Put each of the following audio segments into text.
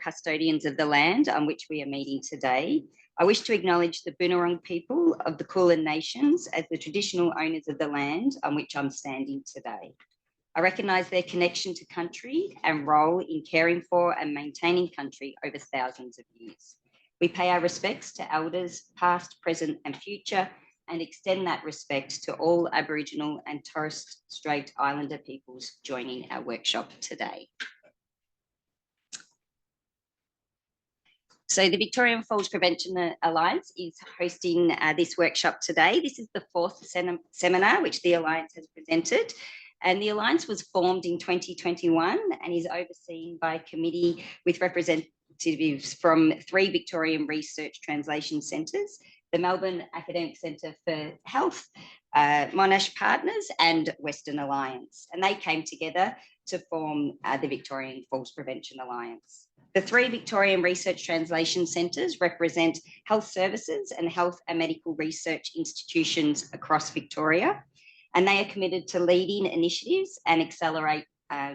custodians of the land on which we are meeting today, I wish to acknowledge the Boonwurrung people of the Kulin Nations as the traditional owners of the land on which I'm standing today. I recognise their connection to country and role in caring for and maintaining country over thousands of years. We pay our respects to elders, past, present and future, and extend that respect to all Aboriginal and Torres Strait Islander peoples joining our workshop today. So the Victorian Falls Prevention Alliance is hosting this workshop today. This is the fourth seminar which the Alliance has presented. And the Alliance was formed in 2021 and is overseen by a committee with representatives from 3 Victorian research translation centres, the Melbourne Academic Centre for Health, Monash Partners and Western Alliance. And they came together to form the Victorian Falls Prevention Alliance. The 3 Victorian research translation centres represent health services and health and medical research institutions across Victoria. And they are committed to leading initiatives and accelerate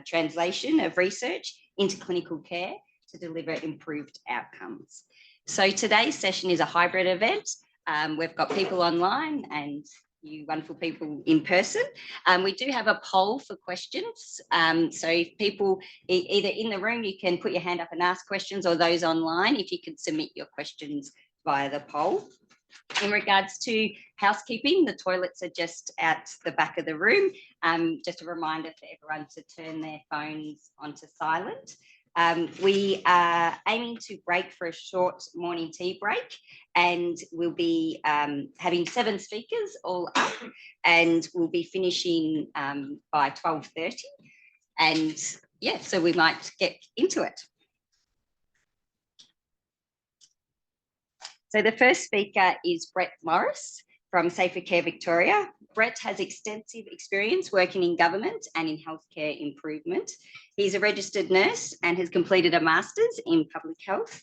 translation of research into clinical care to deliver improved outcomes. So today's session is a hybrid event. We've got people online and you wonderful people in person. We do have a poll for questions. So if people either in the room, you can put your hand up and ask questions, or those online, if you can submit your questions via the poll. In regards to housekeeping, the toilets are just at the back of the room. Just a reminder for everyone to turn their phones onto silent. We are aiming to break for a short morning tea break, and we'll be having 7 speakers all up, and we'll be finishing by 12:30. And yeah, so we might get into it. So the first speaker is Brett Morris from Safer Care Victoria. Brett has extensive experience working in government and in healthcare improvement. He's a registered nurse and has completed a master's in public health.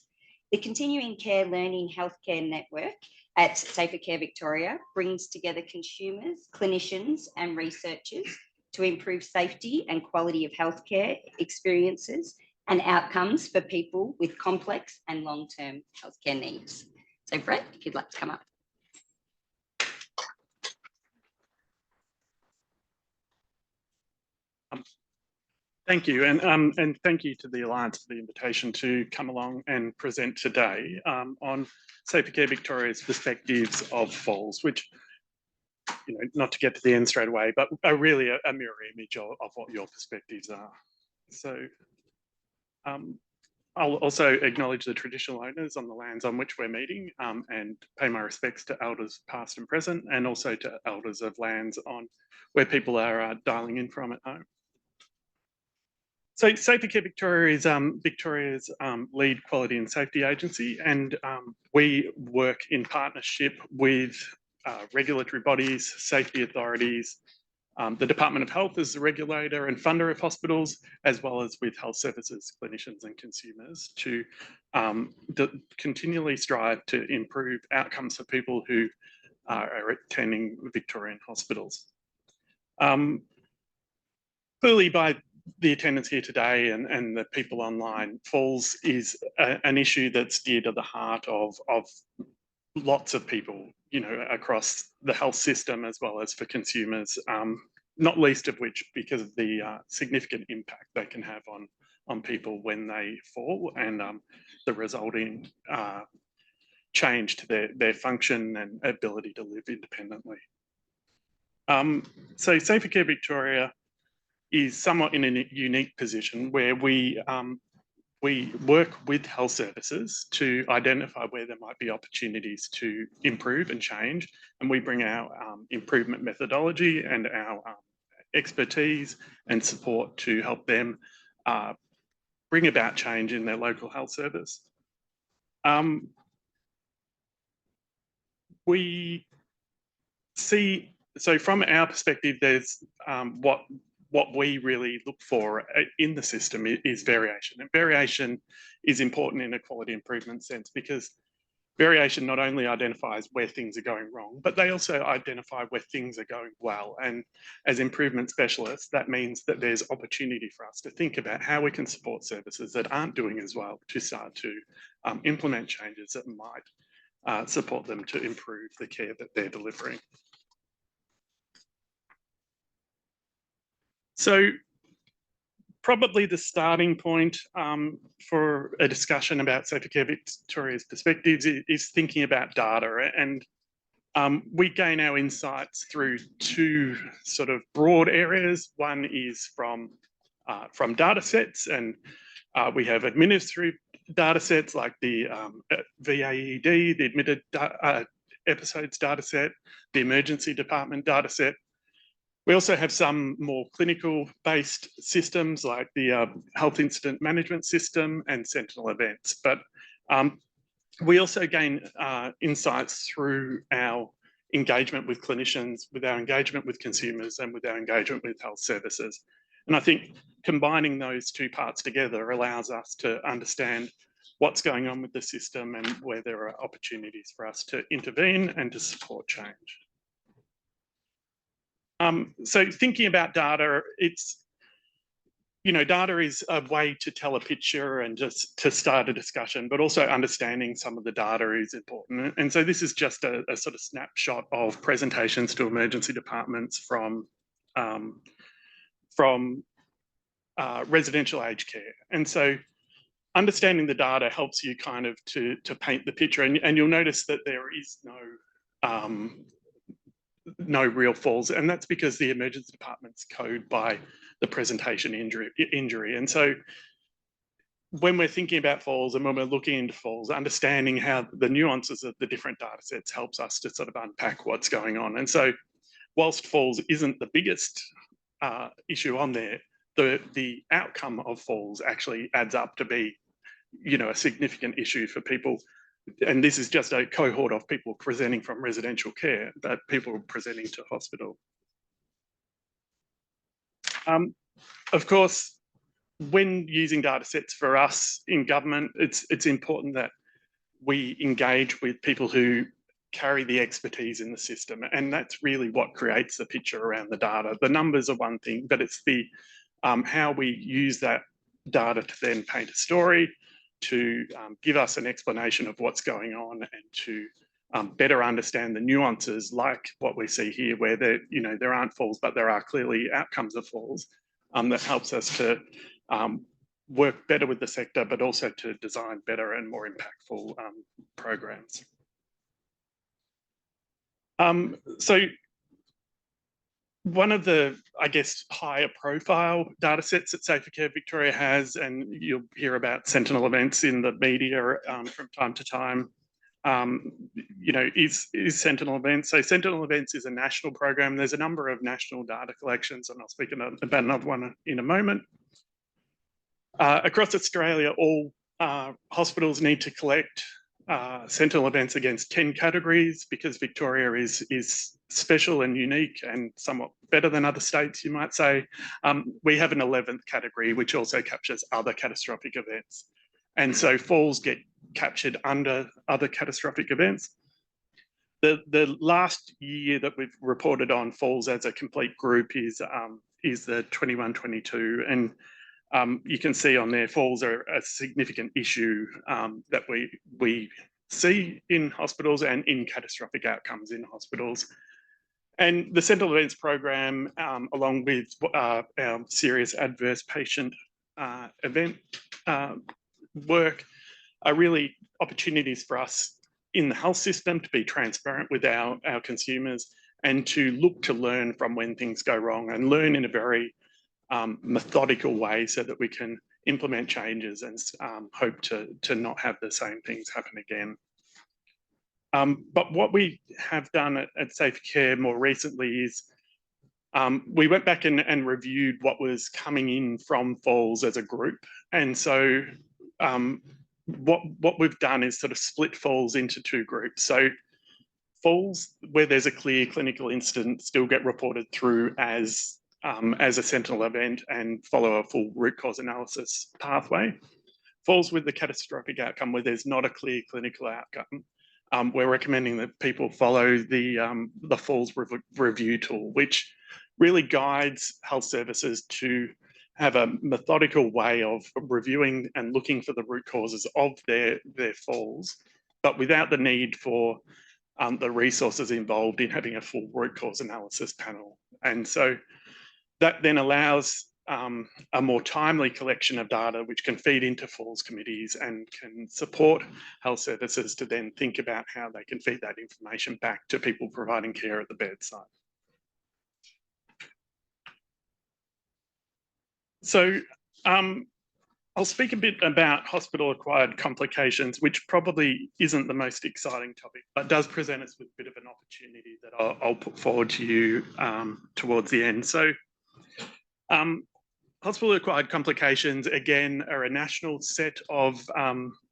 The Continuing Care Learning Healthcare Network at Safer Care Victoria brings together consumers, clinicians and researchers to improve safety and quality of healthcare experiences and outcomes for people with complex and long-term healthcare needs. So Brett, if you'd like to come up. Thank you, and thank you to the Alliance for the invitation to come along and present today on Safer Care Victoria's perspectives of falls, which, you know, not to get to the end straight away, but are really a mirror image of what your perspectives are. So I'll also acknowledge the traditional owners on the lands on which we're meeting and pay my respects to elders past and present, and also to elders of lands on where people are dialing in from at home. So Safer Care Victoria is Victoria's lead quality and safety agency, and we work in partnership with regulatory bodies, safety authorities, the Department of Health is the regulator and funder of hospitals, as well as with health services, clinicians and consumers to continually strive to improve outcomes for people who are attending Victorian hospitals. Clearly, by the attendance here today and the people online, falls is an issue that's dear to the heart of lots of people, you know, across the health system as well as for consumers, not least of which because of the significant impact they can have on people when they fall and the resulting change to their function and ability to live independently. So Safer Care Victoria is somewhat in a unique position where we work with health services to identify where there might be opportunities to improve and change, and we bring our improvement methodology and our expertise and support to help them bring about change in their local health service. We see, so from our perspective, there's what we really look for in the system is variation. And variation is important in a quality improvement sense because variation not only identifies where things are going wrong, but they also identify where things are going well. And as improvement specialists, that means that there's opportunity for us to think about how we can support services that aren't doing as well to start to implement changes that might support them to improve the care that they're delivering. So probably the starting point for a discussion about Safer Care Victoria's perspectives is thinking about data. And we gain our insights through two sort of broad areas. One is from data sets, and we have administrative data sets like the VAED, the admitted episodes data set, the emergency department data set. We also have some more clinical-based systems like the health incident management system and sentinel events. But we also gain insights through our engagement with clinicians, with our engagement with consumers, and with our engagement with health services. And I think combining those two parts together allows us to understand what's going on with the system and where there are opportunities for us to intervene and to support change. So thinking about data, data is a way to tell a picture and just to start a discussion, but also understanding some of the data is important. And so this is just a sort of snapshot of presentations to emergency departments from residential aged care. And so understanding the data helps you kind of to paint the picture. And you'll notice that there is no real falls, and that's because the emergency department's code by the presentation injury. And so when we're thinking about falls and when we're looking into falls, understanding how the nuances of the different data sets helps us to sort of unpack what's going on. And so whilst falls isn't the biggest issue on there, the outcome of falls actually adds up to be, a significant issue for people. And this is just a cohort of people presenting from residential care, but people presenting to hospital. Of course, when using data sets for us in government, it's important that we engage with people who carry the expertise in the system. And that's really what creates the picture around the data. The numbers are one thing, but it's the how we use that data to then paint a story, to give us an explanation of what's going on, and to better understand the nuances, like what we see here, where there aren't falls, but there are clearly outcomes of falls. That helps us to work better with the sector, but also to design better and more impactful programs. So one of the, I guess, higher profile data sets that Safer Care Victoria has, and you'll hear about sentinel events in the media from time to time, is sentinel events. So sentinel events is a national program. There's a number of national data collections, and I'll speak about another one in a moment. Across Australia, all hospitals need to collect sentinel events against 10 categories, because Victoria is special and unique and somewhat better than other states, you might say. We have an 11th category, which also captures other catastrophic events. And so falls get captured under other catastrophic events. The last year that we've reported on falls as a complete group is the 21-22. And you can see on there, falls are a significant issue that we see in hospitals and in catastrophic outcomes in hospitals. And the sentinel events program, along with our serious adverse patient event work, are really opportunities for us in the health system to be transparent with our consumers and to look to learn from when things go wrong, and learn in a very methodical way so that we can implement changes and hope to not have the same things happen again. But what we have done at Safer Care more recently is we went back and reviewed what was coming in from falls as a group. And so what we've done is sort of split falls into two groups. So falls where there's a clear clinical incident still get reported through as a sentinel event and follow a full root cause analysis pathway. Falls with the catastrophic outcome where there's not a clear clinical outcome we're recommending that people follow the Falls review tool, which really guides health services to have a methodical way of reviewing and looking for the root causes of their falls, but without the need for the resources involved in having a full root cause analysis panel. And so that then allows a more timely collection of data which can feed into falls committees and can support health services to then think about how they can feed that information back to people providing care at the bedside. So I'll speak a bit about hospital-acquired complications, which probably isn't the most exciting topic, but does present us with a bit of an opportunity that I'll put forward to you towards the end. So hospital-acquired complications, again, are a national set of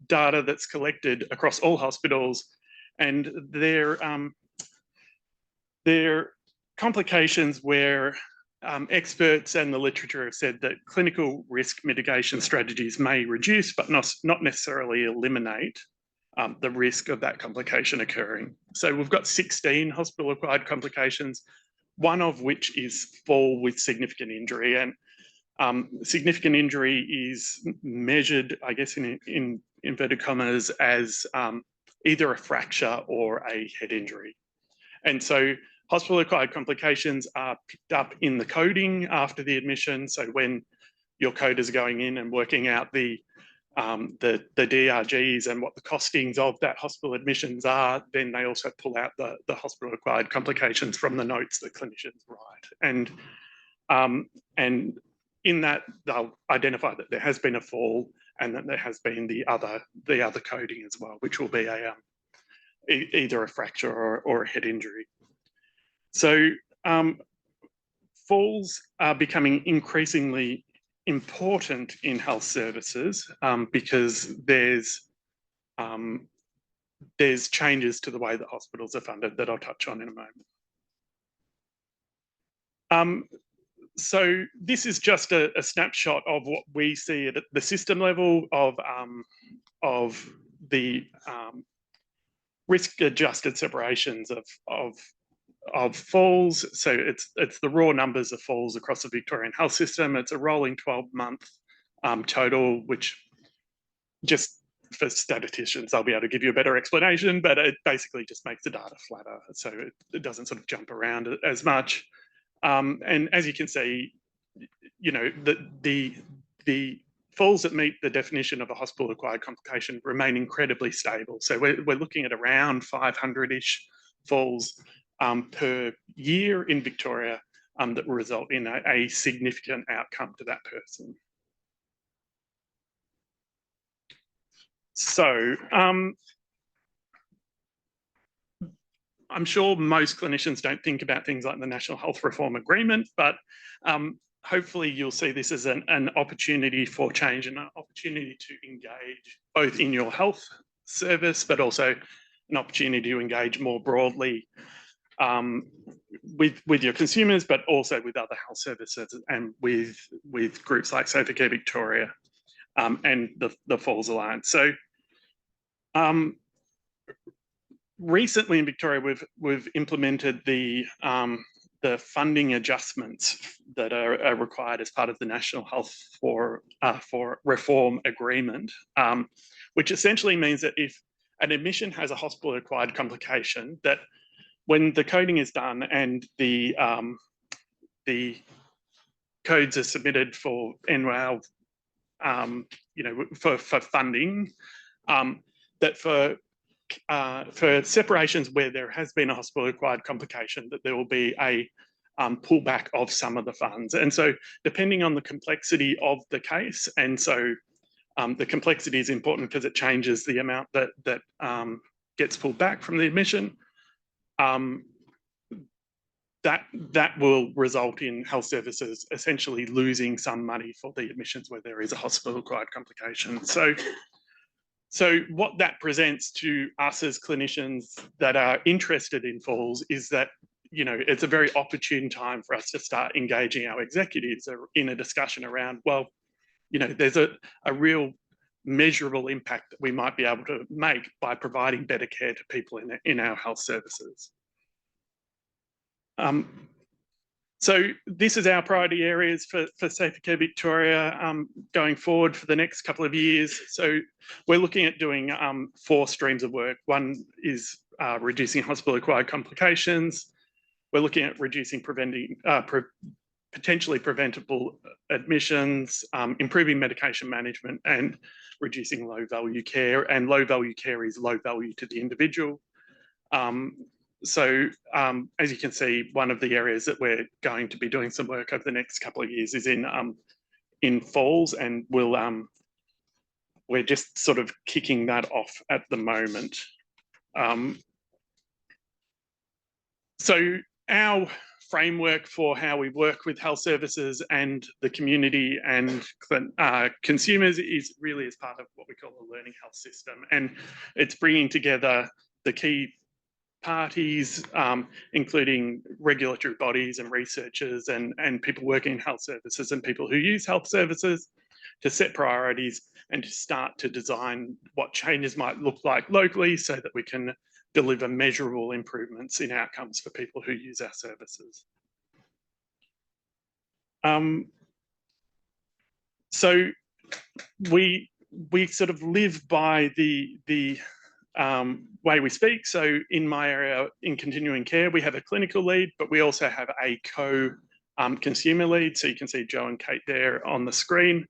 data that's collected across all hospitals, and they're complications where experts and the literature have said that clinical risk mitigation strategies may reduce, but not necessarily eliminate the risk of that complication occurring. So we've got 16 hospital-acquired complications, one of which is fall with significant injury. And significant injury is measured, I guess, in inverted commas, as either a fracture or a head injury. And so hospital-acquired complications are picked up in the coding after the admission. So when your coders are going in and working out the DRGs and what the costings of that hospital admissions are, then they also pull out the hospital-acquired complications from the notes that clinicians write. And in that, they'll identify that there has been a fall and that there has been the other coding as well, which will be either a fracture or a head injury. So falls are becoming increasingly important in health services because there's changes to the way that hospitals are funded that I'll touch on in a moment. So this is just a snapshot of what we see at the system level of the risk-adjusted separations of falls. So it's the raw numbers of falls across the Victorian health system. It's a rolling 12-month total, which just for statisticians, I'll be able to give you a better explanation, but it basically just makes the data flatter. So it doesn't sort of jump around as much. And as you can see, you know, the falls that meet the definition of a hospital-acquired complication remain incredibly stable. So we're looking at around 500-ish falls per year in Victoria that will result in a significant outcome to that person. So I'm sure most clinicians don't think about things like the National Health Reform Agreement, but hopefully you'll see this as an opportunity for change and an opportunity to engage both in your health service, but also an opportunity to engage more broadly with your consumers, but also with other health services and with groups like Safer Care Victoria and the Falls Alliance. So recently in Victoria, we've implemented the funding adjustments that are required as part of the National Health for Reform Agreement, which essentially means that if an admission has a hospital-acquired complication, that when the coding is done and the codes are submitted for NWAL, you know, for funding, that for separations where there has been a hospital-acquired complication, that there will be a pullback of some of the funds. And so depending on the complexity of the case, and so the complexity is important because it changes the amount that gets pulled back from the admission, that will result in health services essentially losing some money for the admissions where there is a hospital-acquired complication. So what that presents to us as clinicians that are interested in falls is that, you know, it's a very opportune time for us to start engaging our executives in a discussion around, well, you know, there's a real measurable impact that we might be able to make by providing better care to people in our health services. So this is our priority areas for Safer Care Victoria going forward for the next couple of years. So we're looking at doing 4 streams of work. One is reducing hospital-acquired complications. We're looking at reducing potentially preventable admissions, improving medication management, and reducing low-value care. And low-value care is low value to the individual. So as you can see, one of the areas that we're going to be doing some work over the next couple of years is in Falls, and we're just sort of kicking that off at the moment. So our framework for how we work with health services and the community and consumers is really as part of what we call a learning health system, and it's bringing together the key parties, including regulatory bodies and researchers and people working in health services and people who use health services, to set priorities and to start to design what changes might look like locally so that we can deliver measurable improvements in outcomes for people who use our services. So we sort of live by the way we speak. So in my area, in continuing care, we have a clinical lead, but we also have a consumer lead. So you can see Joe and Kate there on the screen.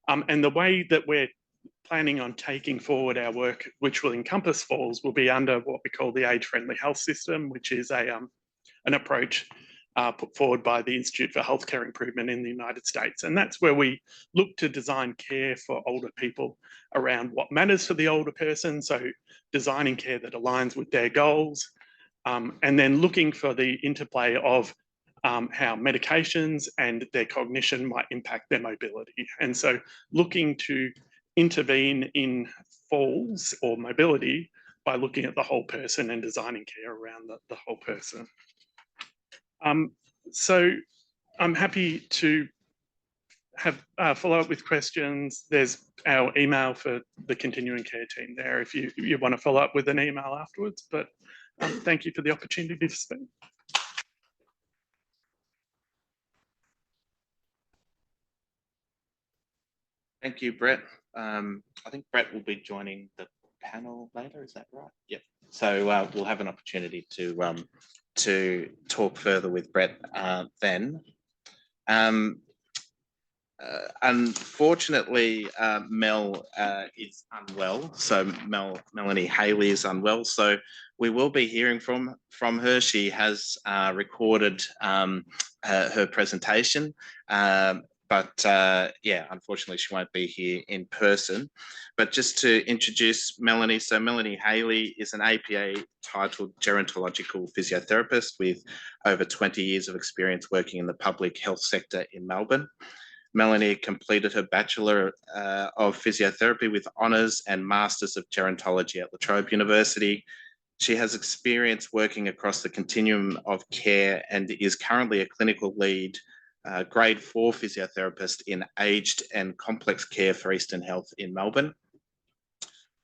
And the way that we're planning on taking forward our work, which will encompass Falls, will be under what we call the age-friendly health system, which is an approach put forward by the Institute for Healthcare Improvement in the United States. And that's where we look to design care for older people around what matters for the older person. So designing care that aligns with their goals, and then looking for the interplay of how medications and their cognition might impact their mobility. And so looking to intervene in falls or mobility by looking at the whole person and designing care around the whole person. So I'm happy to have follow up with questions. There's our email for the continuing care team there if you want to follow up with an email afterwards. But thank you for the opportunity to speak. Thank you, Brett. I think Brett will be joining the panel later. Is that right? Yep. So we'll have an opportunity to talk further with Brett then. Unfortunately, Mel is unwell. So Melanie Haley is unwell. So we will be hearing from her. She has recorded her presentation. But yeah, unfortunately, she won't be here in person. But just to introduce Melanie, so Melanie Haley is an APA titled gerontological physiotherapist with over 20 years of experience working in the public health sector in Melbourne. Melanie completed her Bachelor of Physiotherapy with honours and Masters of Gerontology at La Trobe University. She has experience working across the continuum of care and is currently a clinical lead grade 4 physiotherapist in aged and complex care for Eastern Health in Melbourne.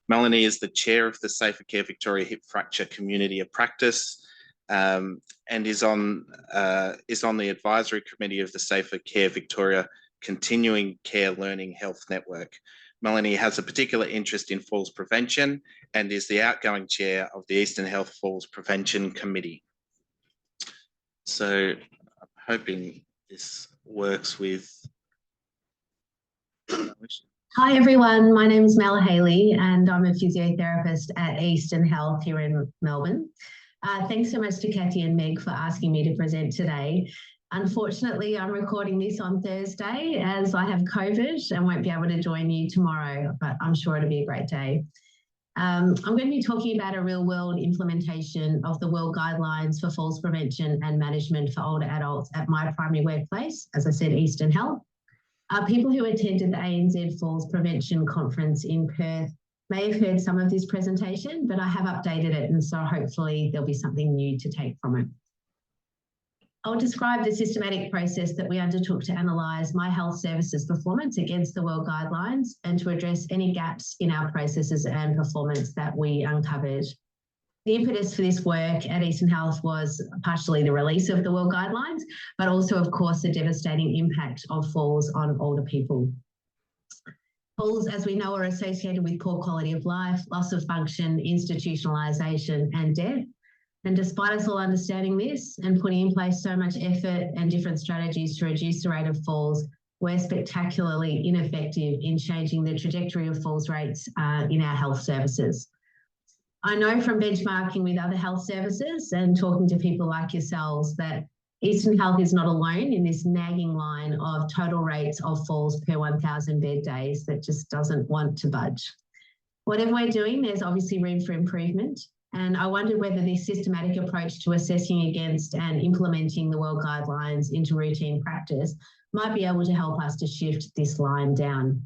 Melanie is the chair of the Safer Care Victoria Hip Fracture Community of Practice and is on the advisory committee of the Safer Care Victoria Continuing Care Learning Health Network. Melanie has a particular interest in falls prevention and is the outgoing chair of the Eastern Health Falls Prevention Committee. So I'm hoping this works with... Hi everyone, my name is Mel Haley and I'm a physiotherapist at Eastern Health here in Melbourne. Thanks so much to Kathy and Meg for asking me to present today. Unfortunately, I'm recording this on Thursday as I have COVID and won't be able to join you tomorrow, but I'm sure it'll be a great day. I'm going to be talking about a real-world implementation of the World Guidelines for Falls Prevention and Management for Older Adults at my primary workplace, as I said, Eastern Health. People who attended the ANZ Falls Prevention Conference in Perth may have heard some of this presentation, but I have updated it, and so hopefully there'll be something new to take from it. I'll describe the systematic process that we undertook to analyse my health services performance against the World Guidelines and to address any gaps in our processes and performance that we uncovered. The impetus for this work at Eastern Health was partially the release of the World Guidelines, but also, of course, the devastating impact of falls on older people. Falls, as we know, are associated with poor quality of life, loss of function, institutionalisation and death. And despite us all understanding this and putting in place so much effort and different strategies to reduce the rate of falls, we're spectacularly ineffective in changing the trajectory of falls rates in our health services. I know from benchmarking with other health services and talking to people like yourselves that Eastern Health is not alone in this nagging line of total rates of falls per 1,000 bed days that just doesn't want to budge. Whatever we're doing, there's obviously room for improvement. And I wondered whether this systematic approach to assessing against and implementing the World Guidelines into routine practice might be able to help us to shift this line down.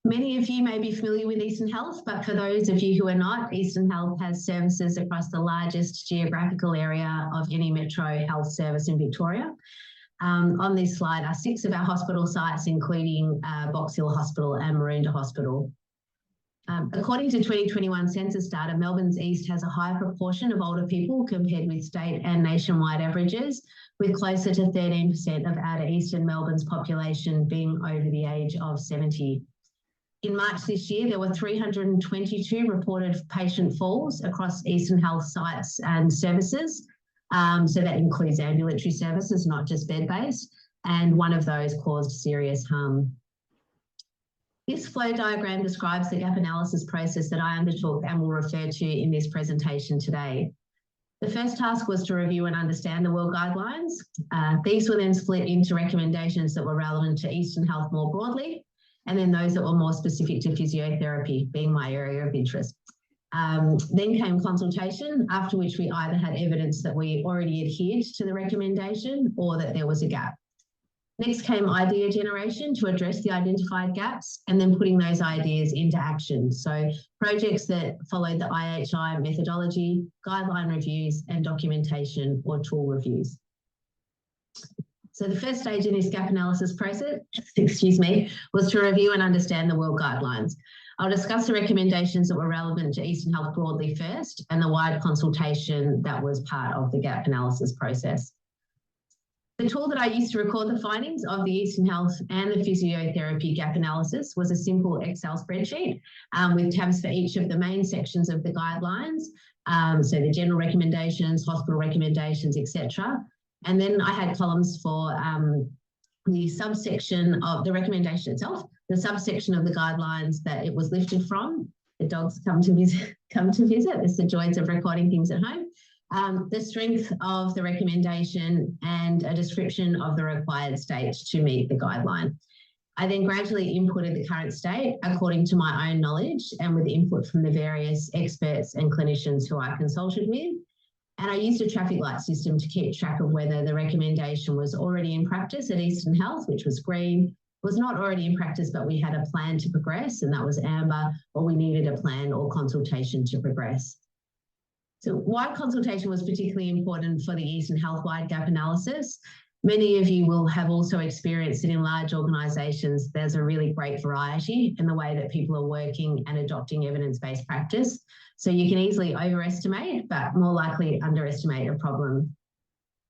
Many of you may be familiar with Eastern Health, but for those of you who are not, Eastern Health has services across the largest geographical area of any metro health service in Victoria. On this slide are 6 of our hospital sites, including Box Hill Hospital and Maroondah Hospital. According to 2021 census data, Melbourne's East has a higher proportion of older people compared with state and nationwide averages, with closer to 13% of outer eastern Melbourne's population being over the age of 70. In March this year, there were 322 reported patient falls across Eastern Health sites and services. So that includes ambulatory services, not just bed-based, and one of those caused serious harm. This flow diagram describes the gap analysis process that I undertook and will refer to in this presentation today. The first task was to review and understand the World Guidelines. These were then split into recommendations that were relevant to Eastern Health more broadly, and then those that were more specific to physiotherapy, being my area of interest. Then came consultation, after which we either had evidence that we already adhered to the recommendation or that there was a gap. Next came idea generation to address the identified gaps and then putting those ideas into action. So projects that followed the IHI methodology, guideline reviews and documentation or tool reviews. So the first stage in this gap analysis process, was to review and understand the World Guidelines. I'll discuss the recommendations that were relevant to Eastern Health broadly first and the wide consultation that was part of the gap analysis process. The tool that I used to record the findings of the Eastern Health and the physiotherapy gap analysis was a simple Excel spreadsheet with tabs for each of the main sections of the guidelines, so the general recommendations, hospital recommendations, etc. And then I had columns for the subsection of the recommendation itself, the subsection of the guidelines that it was lifted from. The dogs come to visit. It's the joys of recording things at home. The strength of the recommendation and a description of the required state to meet the guideline. I then gradually inputted the current state according to my own knowledge and with input from the various experts and clinicians who I consulted with. And I used a traffic light system to keep track of whether the recommendation was already in practice at Eastern Health, which was green, was not already in practice, but we had a plan to progress, and that was amber, or we needed a plan or consultation to progress. So why consultation was particularly important for the Eastern Health-wide gap analysis. Many of you will have also experienced that in large organisations, there's a really great variety in the way that people are working and adopting evidence-based practice. So you can easily overestimate, but more likely underestimate a problem.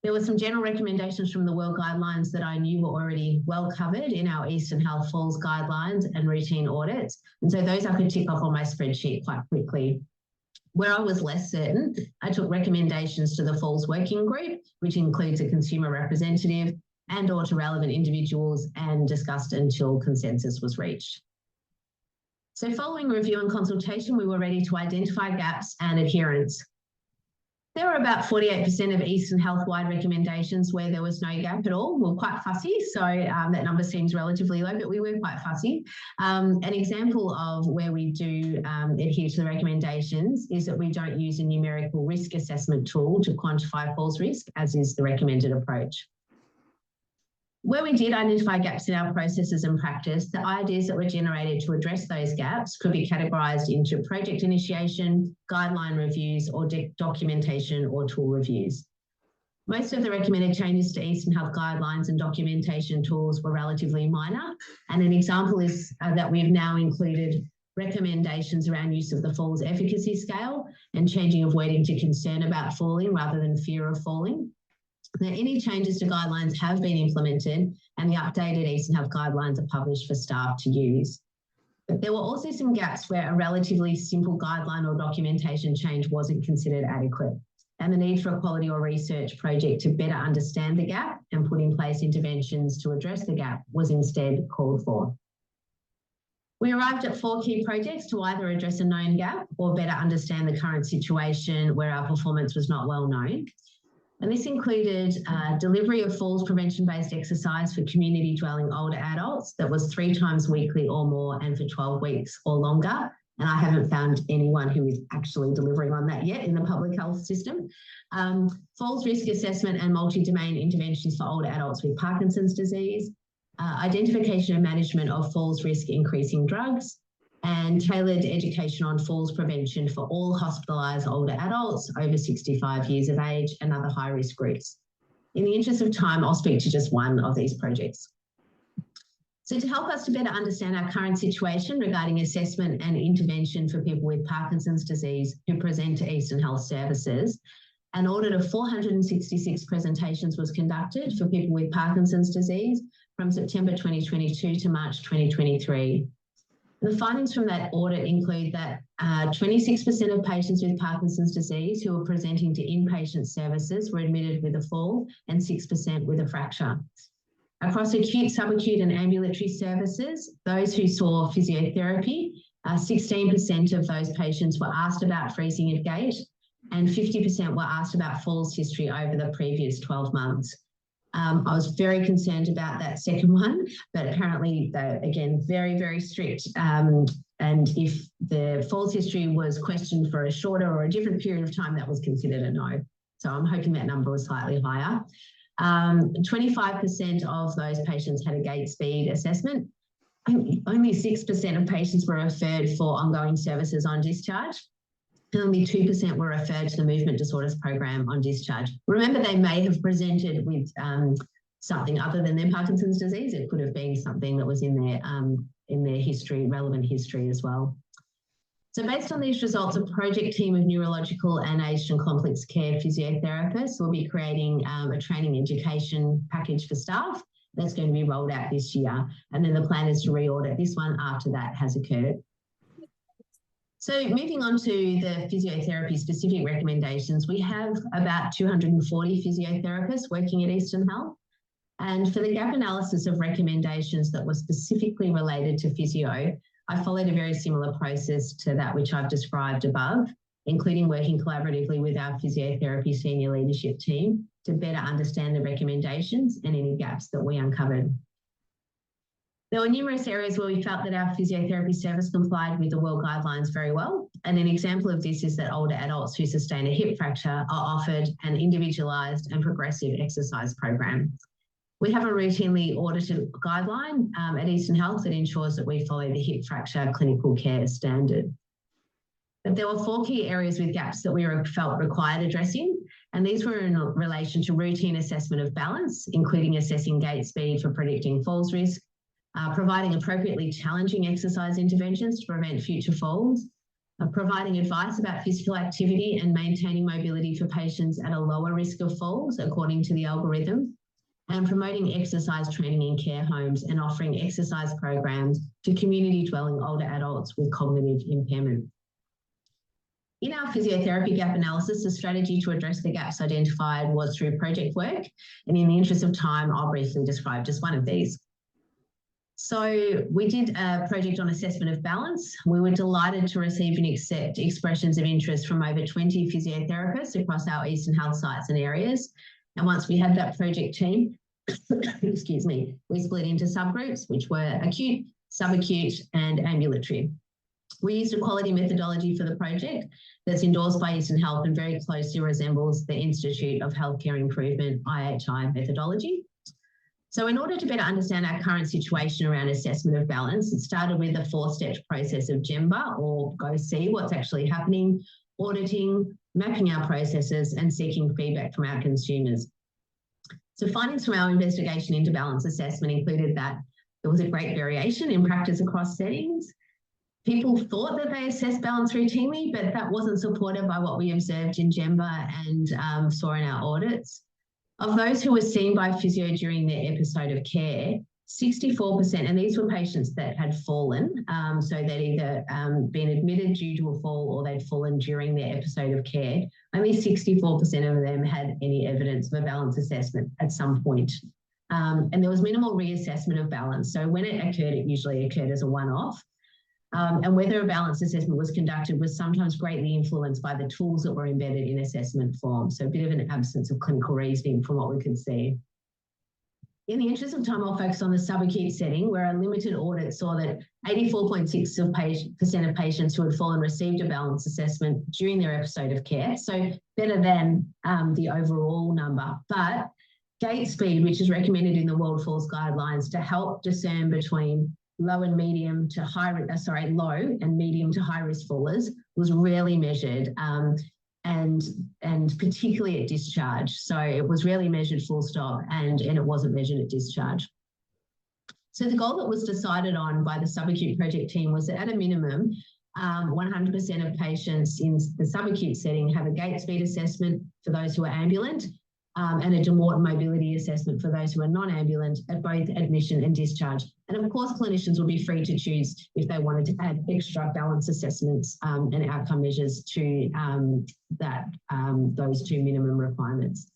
There were some general recommendations from the World Guidelines that I knew were already well covered in our Eastern Health Falls guidelines and routine audits. And so those I could tick off on my spreadsheet quite quickly. Where I was less certain, I took recommendations to the Falls Working Group, which includes a consumer representative and or to relevant individuals, and discussed until consensus was reached. So following review and consultation, we were ready to identify gaps and adherence. There were about 48% of Eastern Health-wide recommendations where there was no gap at all. We were quite fussy, so that number seems relatively low, but we were quite fussy. An example of where we do adhere to the recommendations is that we don't use a numerical risk assessment tool to quantify falls risk, as is the recommended approach. Where we did identify gaps in our processes and practice, the ideas that were generated to address those gaps could be categorised into project initiation, guideline reviews, or documentation or tool reviews. Most of the recommended changes to Eastern Health guidelines and documentation tools were relatively minor. And an example is that we've now included recommendations around use of the falls efficacy scale and changing of wording to concern about falling rather than fear of falling. Now, any changes to guidelines have been implemented and the updated Eastern Health guidelines are published for staff to use. But there were also some gaps where a relatively simple guideline or documentation change wasn't considered adequate, and the need for a quality or research project to better understand the gap and put in place interventions to address the gap was instead called for. We arrived at 4 key projects to either address a known gap or better understand the current situation where our performance was not well known. And this included delivery of falls prevention-based exercise for community dwelling older adults that was 3 times weekly or more and for 12 weeks or longer. And I haven't found anyone who is actually delivering on that yet in the public health system. Falls risk assessment and multi-domain interventions for older adults with Parkinson's disease, identification and management of falls risk increasing drugs, and tailored education on falls prevention for all hospitalised older adults over 65 years of age and other high-risk groups. In the interest of time, I'll speak to just one of these projects. So to help us to better understand our current situation regarding assessment and intervention for people with Parkinson's disease who present to Eastern Health Services, an audit of 466 presentations was conducted for people with Parkinson's disease from September 2022 to March 2023. The findings from that audit include that 26% of patients with Parkinson's disease who were presenting to inpatient services were admitted with a fall and 6% with a fracture. Across acute, subacute and ambulatory services, those who saw physiotherapy, 16% of those patients were asked about freezing of gait and 50% were asked about falls history over the previous 12 months. I was very concerned about that second one, but apparently, again, very, very strict. And if the falls history was questioned for a shorter or a different period of time, that was considered a no. So I'm hoping that number was slightly higher. 25% of those patients had a gait speed assessment. Only 6% of patients were referred for ongoing services on discharge. Only 2% were referred to the movement disorders program on discharge. Remember, they may have presented with something other than their Parkinson's disease. It could have been something that was in their history, relevant history as well. So based on these results, a project team of neurological and aged and complex care physiotherapists will be creating a training education package for staff that's going to be rolled out this year. And then the plan is to re-audit this one after that has occurred. So moving on to the physiotherapy specific recommendations, we have about 240 physiotherapists working at Eastern Health. And for the gap analysis of recommendations that were specifically related to physio, I followed a very similar process to that which I've described above, including working collaboratively with our physiotherapy senior leadership team to better understand the recommendations and any gaps that we uncovered. There were numerous areas where we felt that our physiotherapy service complied with the World Guidelines very well. And an example of this is that older adults who sustain a hip fracture are offered an individualised and progressive exercise program. We have a routinely audited guideline at Eastern Health that ensures that we follow the hip fracture clinical care standard. But there were 4 key areas with gaps that we felt required addressing, and these were in relation to routine assessment of balance, including assessing gait speed for predicting falls risk, providing appropriately challenging exercise interventions to prevent future falls, providing advice about physical activity and maintaining mobility for patients at a lower risk of falls according to the algorithm, and promoting exercise training in care homes and offering exercise programs to community dwelling older adults with cognitive impairment. In our physiotherapy gap analysis, the strategy to address the gaps identified was through project work. And in the interest of time, I'll briefly describe just one of these. So we did a project on assessment of balance. We were delighted to receive and accept expressions of interest from over 20 physiotherapists across our Eastern Health sites and areas. And once we had that project team, excuse me, we split into subgroups, which were acute, subacute, and ambulatory. We used a quality methodology for the project that's endorsed by Eastern Health and very closely resembles the Institute of Healthcare Improvement, IHI methodology. So in order to better understand our current situation around assessment of balance, it started with a 4-step process of GEMBA, or go see what's actually happening, auditing, mapping our processes and seeking feedback from our consumers. So findings from our investigation into balance assessment included that there was a great variation in practice across settings. People thought that they assessed balance routinely, but that wasn't supported by what we observed in GEMBA and saw in our audits. Of those who were seen by physio during their episode of care, 64%, and these were patients that had fallen, so they'd either been admitted due to a fall or they'd fallen during their episode of care. Only 64% of them had any evidence of a balance assessment at some point. And there was minimal reassessment of balance. So when it occurred, it usually occurred as a one-off. And whether a balance assessment was conducted was sometimes greatly influenced by the tools that were embedded in assessment form. So a bit of an absence of clinical reasoning from what we could see. In the interest of time, I'll focus on the subacute setting, where a limited audit saw that 84.6% of patients who had fallen received a balance assessment during their episode of care. So better than the overall number. But gait speed, which is recommended in the World Falls Guidelines to help discern between low and medium to high, low and medium to high risk fallers, was rarely measured, and particularly at discharge. So it was rarely measured full stop, and it wasn't measured at discharge. So the goal that was decided on by the subacute project team was that at a minimum, 100% of patients in the subacute setting have a gait speed assessment for those who are ambulant, and a DeMorton mobility assessment for those who are non-ambulant at both admission and discharge. And of course, clinicians will be free to choose if they wanted to add extra balance assessments and outcome measures to those two minimum requirements.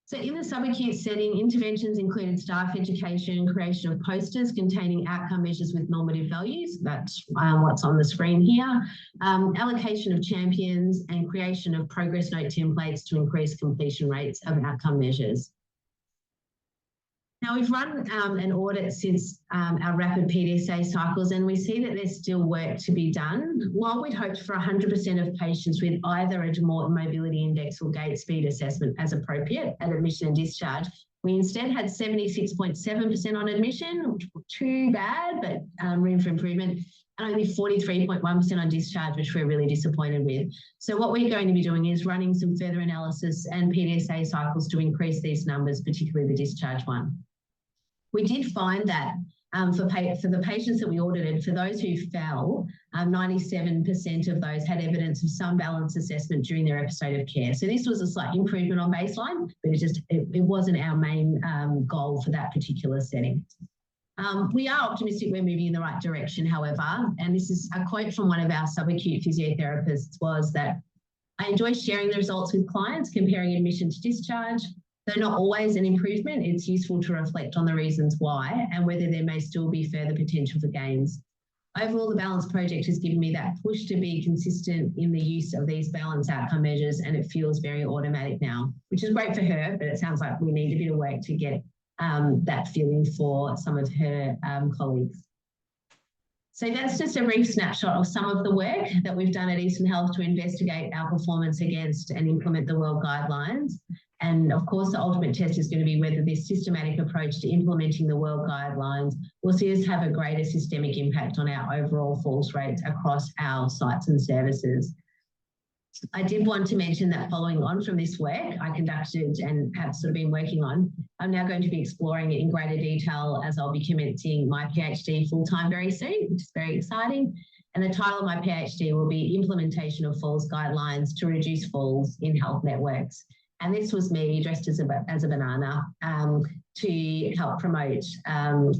So in the subacute setting, interventions included staff education, creation of posters containing outcome measures with normative values. That's what's on the screen here. Allocation of champions and creation of progress note templates to increase completion rates of outcome measures. Now, we've run an audit since our rapid PDSA cycles, and we see that there's still work to be done. While we'd hoped for 100% of patients with either a DeMorton Mobility Index or gait speed assessment as appropriate at admission and discharge, we instead had 76.7% on admission, which was too bad, but room for improvement, and only 43.1% on discharge, which we're really disappointed with. So what we're going to be doing is running some further analysis and PDSA cycles to increase these numbers, particularly the discharge one. We did find that for the patients that we audited, for those who fell, 97% of those had evidence of some balance assessment during their episode of care. So this was a slight improvement on baseline, but it wasn't our main goal for that particular setting. We are optimistic we're moving in the right direction, however, and this is a quote from one of our subacute physiotherapists, was that, "I enjoy sharing the results with clients, comparing admission to discharge. Though not always an improvement, it's useful to reflect on the reasons why and whether there may still be further potential for gains. Overall, the Balance project has given me that push to be consistent in the use of these balance outcome measures, and it feels very automatic now," which is great for her, but it sounds like we need a bit of work to get that feeling for some of her colleagues. So that's just a brief snapshot of some of the work that we've done at Eastern Health to investigate our performance against and implement the World Guidelines. And of course, the ultimate test is going to be whether this systematic approach to implementing the World Guidelines will see us have a greater systemic impact on our overall falls rates across our sites and services. I did want to mention that following on from this work I conducted and have sort of been working on, I'm now going to be exploring it in greater detail as I'll be commencing my PhD full-time very soon, which is very exciting. And the title of my PhD will be Implementation of Falls Guidelines to Reduce Falls in Health Networks. And this was me dressed as a banana to help promote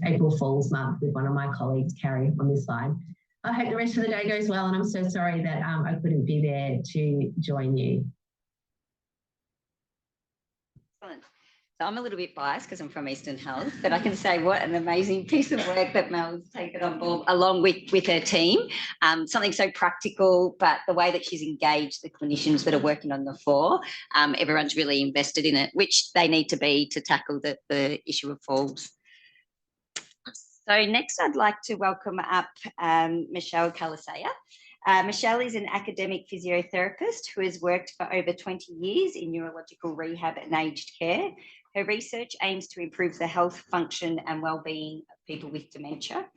April Falls Month with one of my colleagues, Carrie, on this slide. I hope the rest of the day goes well, and I'm so sorry that I couldn't be there to join you. Excellent. So I'm a little bit biased because I'm from Eastern Health, but I can say what an amazing piece of work that Mel's taken on board along with her team. Something so practical, but the way that she's engaged the clinicians that are working on the floor, everyone's really invested in it, which they need to be to tackle the issue of falls. So next I'd like to welcome up Michelle Calisaya. Michelle is an academic physiotherapist who has worked for over 20 years in neurological rehab and aged care. Her research aims to improve the health, function and well-being of people with dementia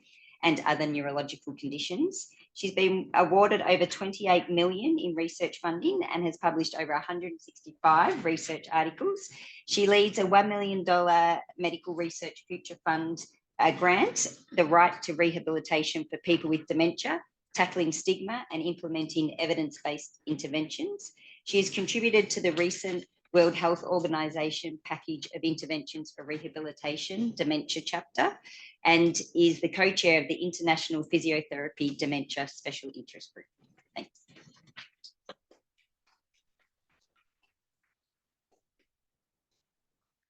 and other neurological conditions. She's been awarded over 28 million in research funding and has published over 165 research articles. She leads a $1 million medical research future fund grant, the right to rehabilitation for people with dementia, tackling stigma and implementing evidence-based interventions. She has contributed to the recent World Health Organization package of interventions for rehabilitation, dementia chapter, and is the co-chair of the International Physiotherapy Dementia Special Interest Group. Thanks.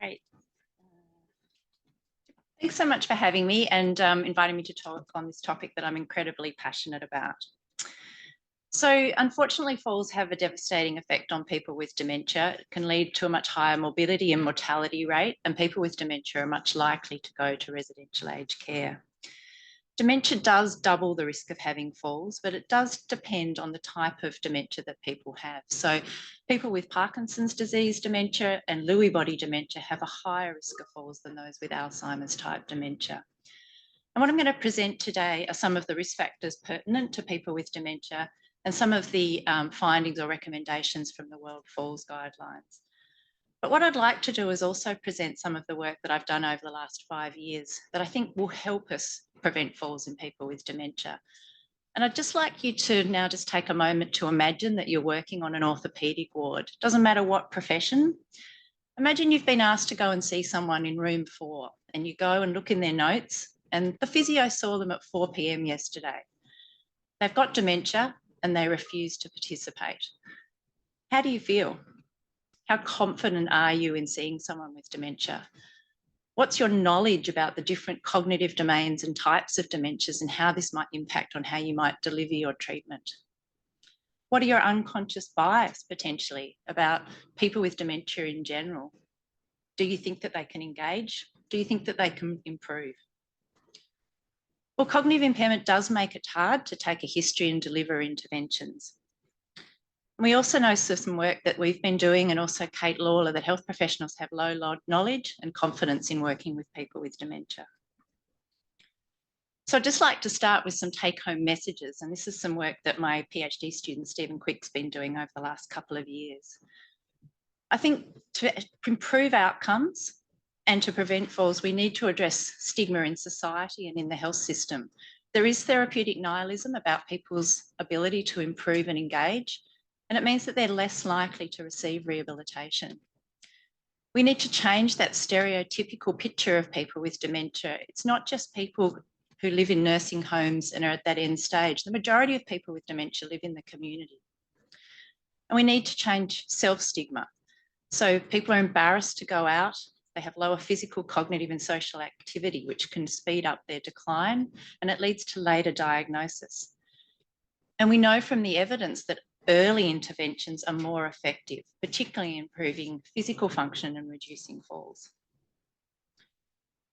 Great. Thanks so much for having me and inviting me to talk on this topic that I'm incredibly passionate about. So unfortunately, falls have a devastating effect on people with dementia. It can lead to a much higher morbidity and mortality rate, and people with dementia are much likely to go to residential aged care. Dementia does double the risk of having falls, but it does depend on the type of dementia that people have. So people with Parkinson's disease dementia and Lewy body dementia have a higher risk of falls than those with Alzheimer's type dementia. And what I'm going to present today are some of the risk factors pertinent to people with dementia and some of the findings or recommendations from the World Falls Guidelines. But what I'd like to do is also present some of the work that I've done over the last 5 years that I think will help us prevent falls in people with dementia. And I'd just like you to now just take a moment to imagine that you're working on an orthopaedic ward. Doesn't matter what profession. Imagine you've been asked to go and see someone in room 4 and you go and look in their notes and the physio saw them at 4 p.m. yesterday. They've got dementia and they refuse to participate. How do you feel? How confident are you in seeing someone with dementia? What's your knowledge about the different cognitive domains and types of dementias and how this might impact on how you might deliver your treatment? What are your unconscious bias potentially about people with dementia in general? Do you think that they can engage? Do you think that they can improve? Well, cognitive impairment does make it hard to take a history and deliver interventions. We also know some work that we've been doing and also Kate Lawler that health professionals have low knowledge and confidence in working with people with dementia. So I'd just like to start with some take-home messages, and this is some work that my PhD student Stephen Quick's been doing over the last couple of years. I think to improve outcomes and to prevent falls, we need to address stigma in society and in the health system. There is therapeutic nihilism about people's ability to improve and engage, and it means that they're less likely to receive rehabilitation. We need to change that stereotypical picture of people with dementia. It's not just people who live in nursing homes and are at that end stage. The majority of people with dementia live in the community. And we need to change self-stigma. So people are embarrassed to go out. They have lower physical, cognitive and social activity, which can speed up their decline, and it leads to later diagnosis. And we know from the evidence that early interventions are more effective, particularly improving physical function and reducing falls.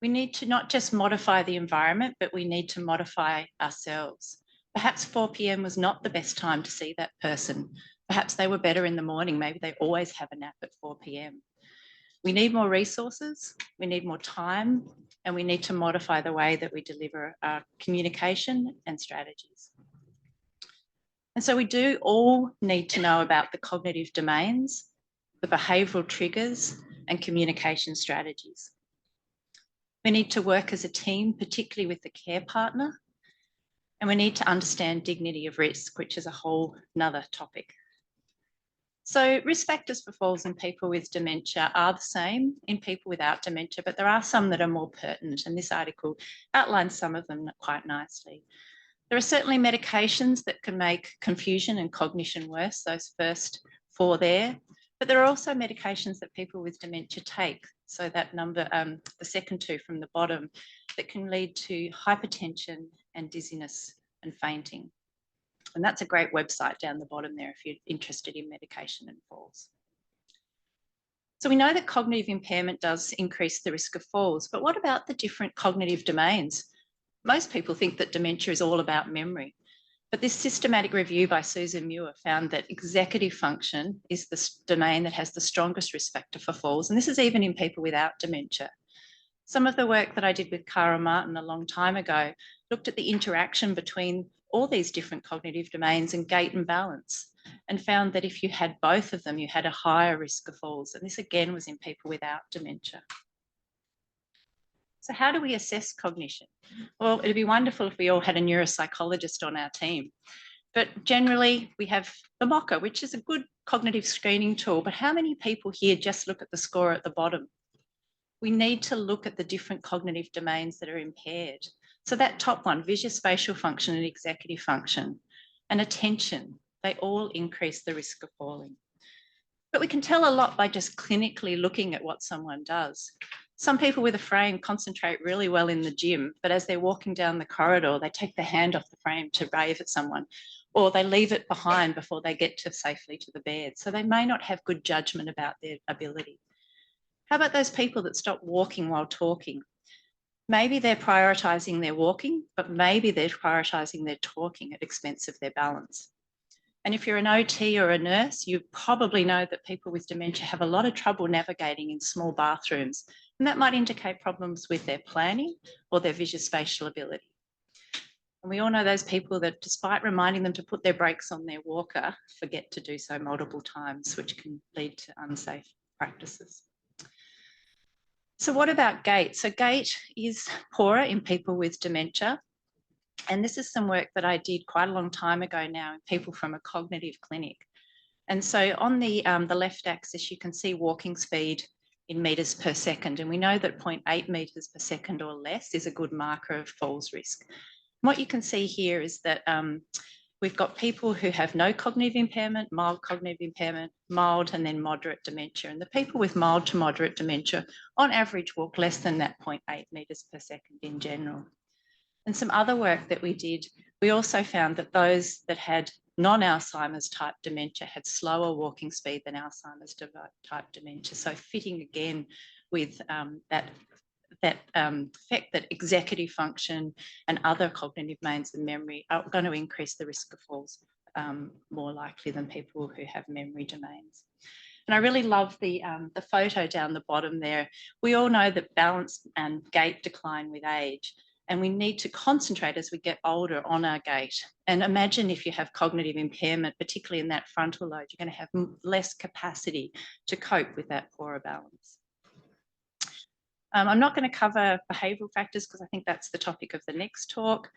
We need to not just modify the environment, but we need to modify ourselves. Perhaps 4 p.m. was not the best time to see that person. Perhaps they were better in the morning. Maybe they always have a nap at 4 p.m. We need more resources, we need more time, and we need to modify the way that we deliver our communication and strategies. And so we do all need to know about the cognitive domains, the behavioural triggers, and communication strategies. We need to work as a team, particularly with the care partner, and we need to understand dignity of risk, which is a whole nother topic. So risk factors for falls in people with dementia are the same in people without dementia, but there are some that are more pertinent, and this article outlines some of them quite nicely. There are certainly medications that can make confusion and cognition worse, those first 4 there, but there are also medications that people with dementia take. So that number, the second 2 from the bottom, that can lead to hypertension and dizziness and fainting. And that's a great website down the bottom there if you're interested in medication and falls. So we know that cognitive impairment does increase the risk of falls, but what about the different cognitive domains? Most people think that dementia is all about memory, but this systematic review by Susan Muir found that executive function is the domain that has the strongest risk factor for falls, and this is even in people without dementia. Some of the work that I did with Cara Martin a long time ago looked at the interaction between all these different cognitive domains and gait and balance, and found that if you had both of them, you had a higher risk of falls. And this again was in people without dementia. So how do we assess cognition? Well, it'd be wonderful if we all had a neuropsychologist on our team. But generally, we have the mocker, which is a good cognitive screening tool. But how many people here just look at the score at the bottom? We need to look at the different cognitive domains that are impaired. So that top one, visuospatial function and executive function, and attention, they all increase the risk of falling. But we can tell a lot by just clinically looking at what someone does. Some people with a frame concentrate really well in the gym, but as they're walking down the corridor, they take their hand off the frame to wave at someone, or they leave it behind before they get safely to the bed. So they may not have good judgment about their ability. How about those people that stop walking while talking? Maybe they're prioritising their walking, but maybe they're prioritising their talking at expense of their balance. And if you're an OT or a nurse, you probably know that people with dementia have a lot of trouble navigating in small bathrooms, and that might indicate problems with their planning or their visuospatial ability. And we all know those people that, despite reminding them to put their brakes on their walker, forget to do so multiple times, which can lead to unsafe practices. So what about gait? So gait is poorer in people with dementia. And this is some work that I did quite a long time ago now in people from a cognitive clinic. And so on the left axis, you can see walking speed in metres per second. And we know that 0.8 metres per second or less is a good marker of falls risk. What you can see here is that we've got people who have no cognitive impairment, mild cognitive impairment, mild and then moderate dementia. And the people with mild to moderate dementia on average walk less than that 0.8 metres per second in general. And some other work that we did, we also found that those that had non-Alzheimer's type dementia had slower walking speed than Alzheimer's type dementia. So fitting again with that fact that executive function and other cognitive domains and memory are going to increase the risk of falls more likely than people who have memory domains. And I really love the photo down the bottom there. We all know that balance and gait decline with age. And we need to concentrate as we get older on our gait. And imagine if you have cognitive impairment, particularly in that frontal lobe, you're going to have less capacity to cope with that poorer balance. I'm not going to cover behavioural factors because I think that's the topic of the next talk.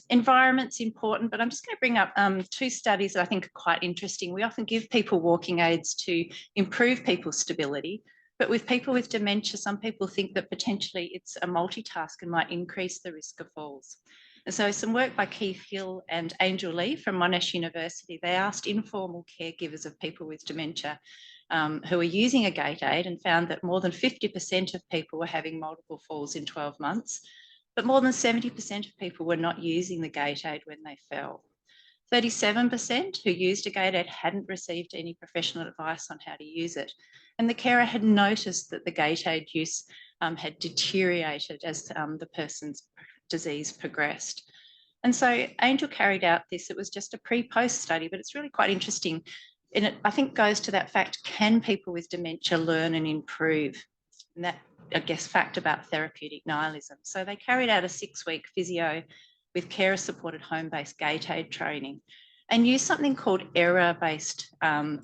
Environment's important, but I'm just going to bring up two studies that I think are quite interesting. We often give people walking aids to improve people's stability. But with people with dementia, some people think that potentially it's a multitask and might increase the risk of falls. And so some work by Keith Hill and Angel Lee from Monash University, they asked informal caregivers of people with dementia who were using a gait aid and found that more than 50% of people were having multiple falls in 12 months, but more than 70% of people were not using the gait aid when they fell. 37% who used a gait aid hadn't received any professional advice on how to use it. And the carer had noticed that the gait aid use had deteriorated as the person's disease progressed. And so Angel carried out this. It was just a pre-post study, but it's really quite interesting. And it, I think, goes to that fact, can people with dementia learn and improve? And that, I guess, fact about therapeutic nihilism. So they carried out a 6-week physio with carer-supported home-based gait aid training and use something called error-based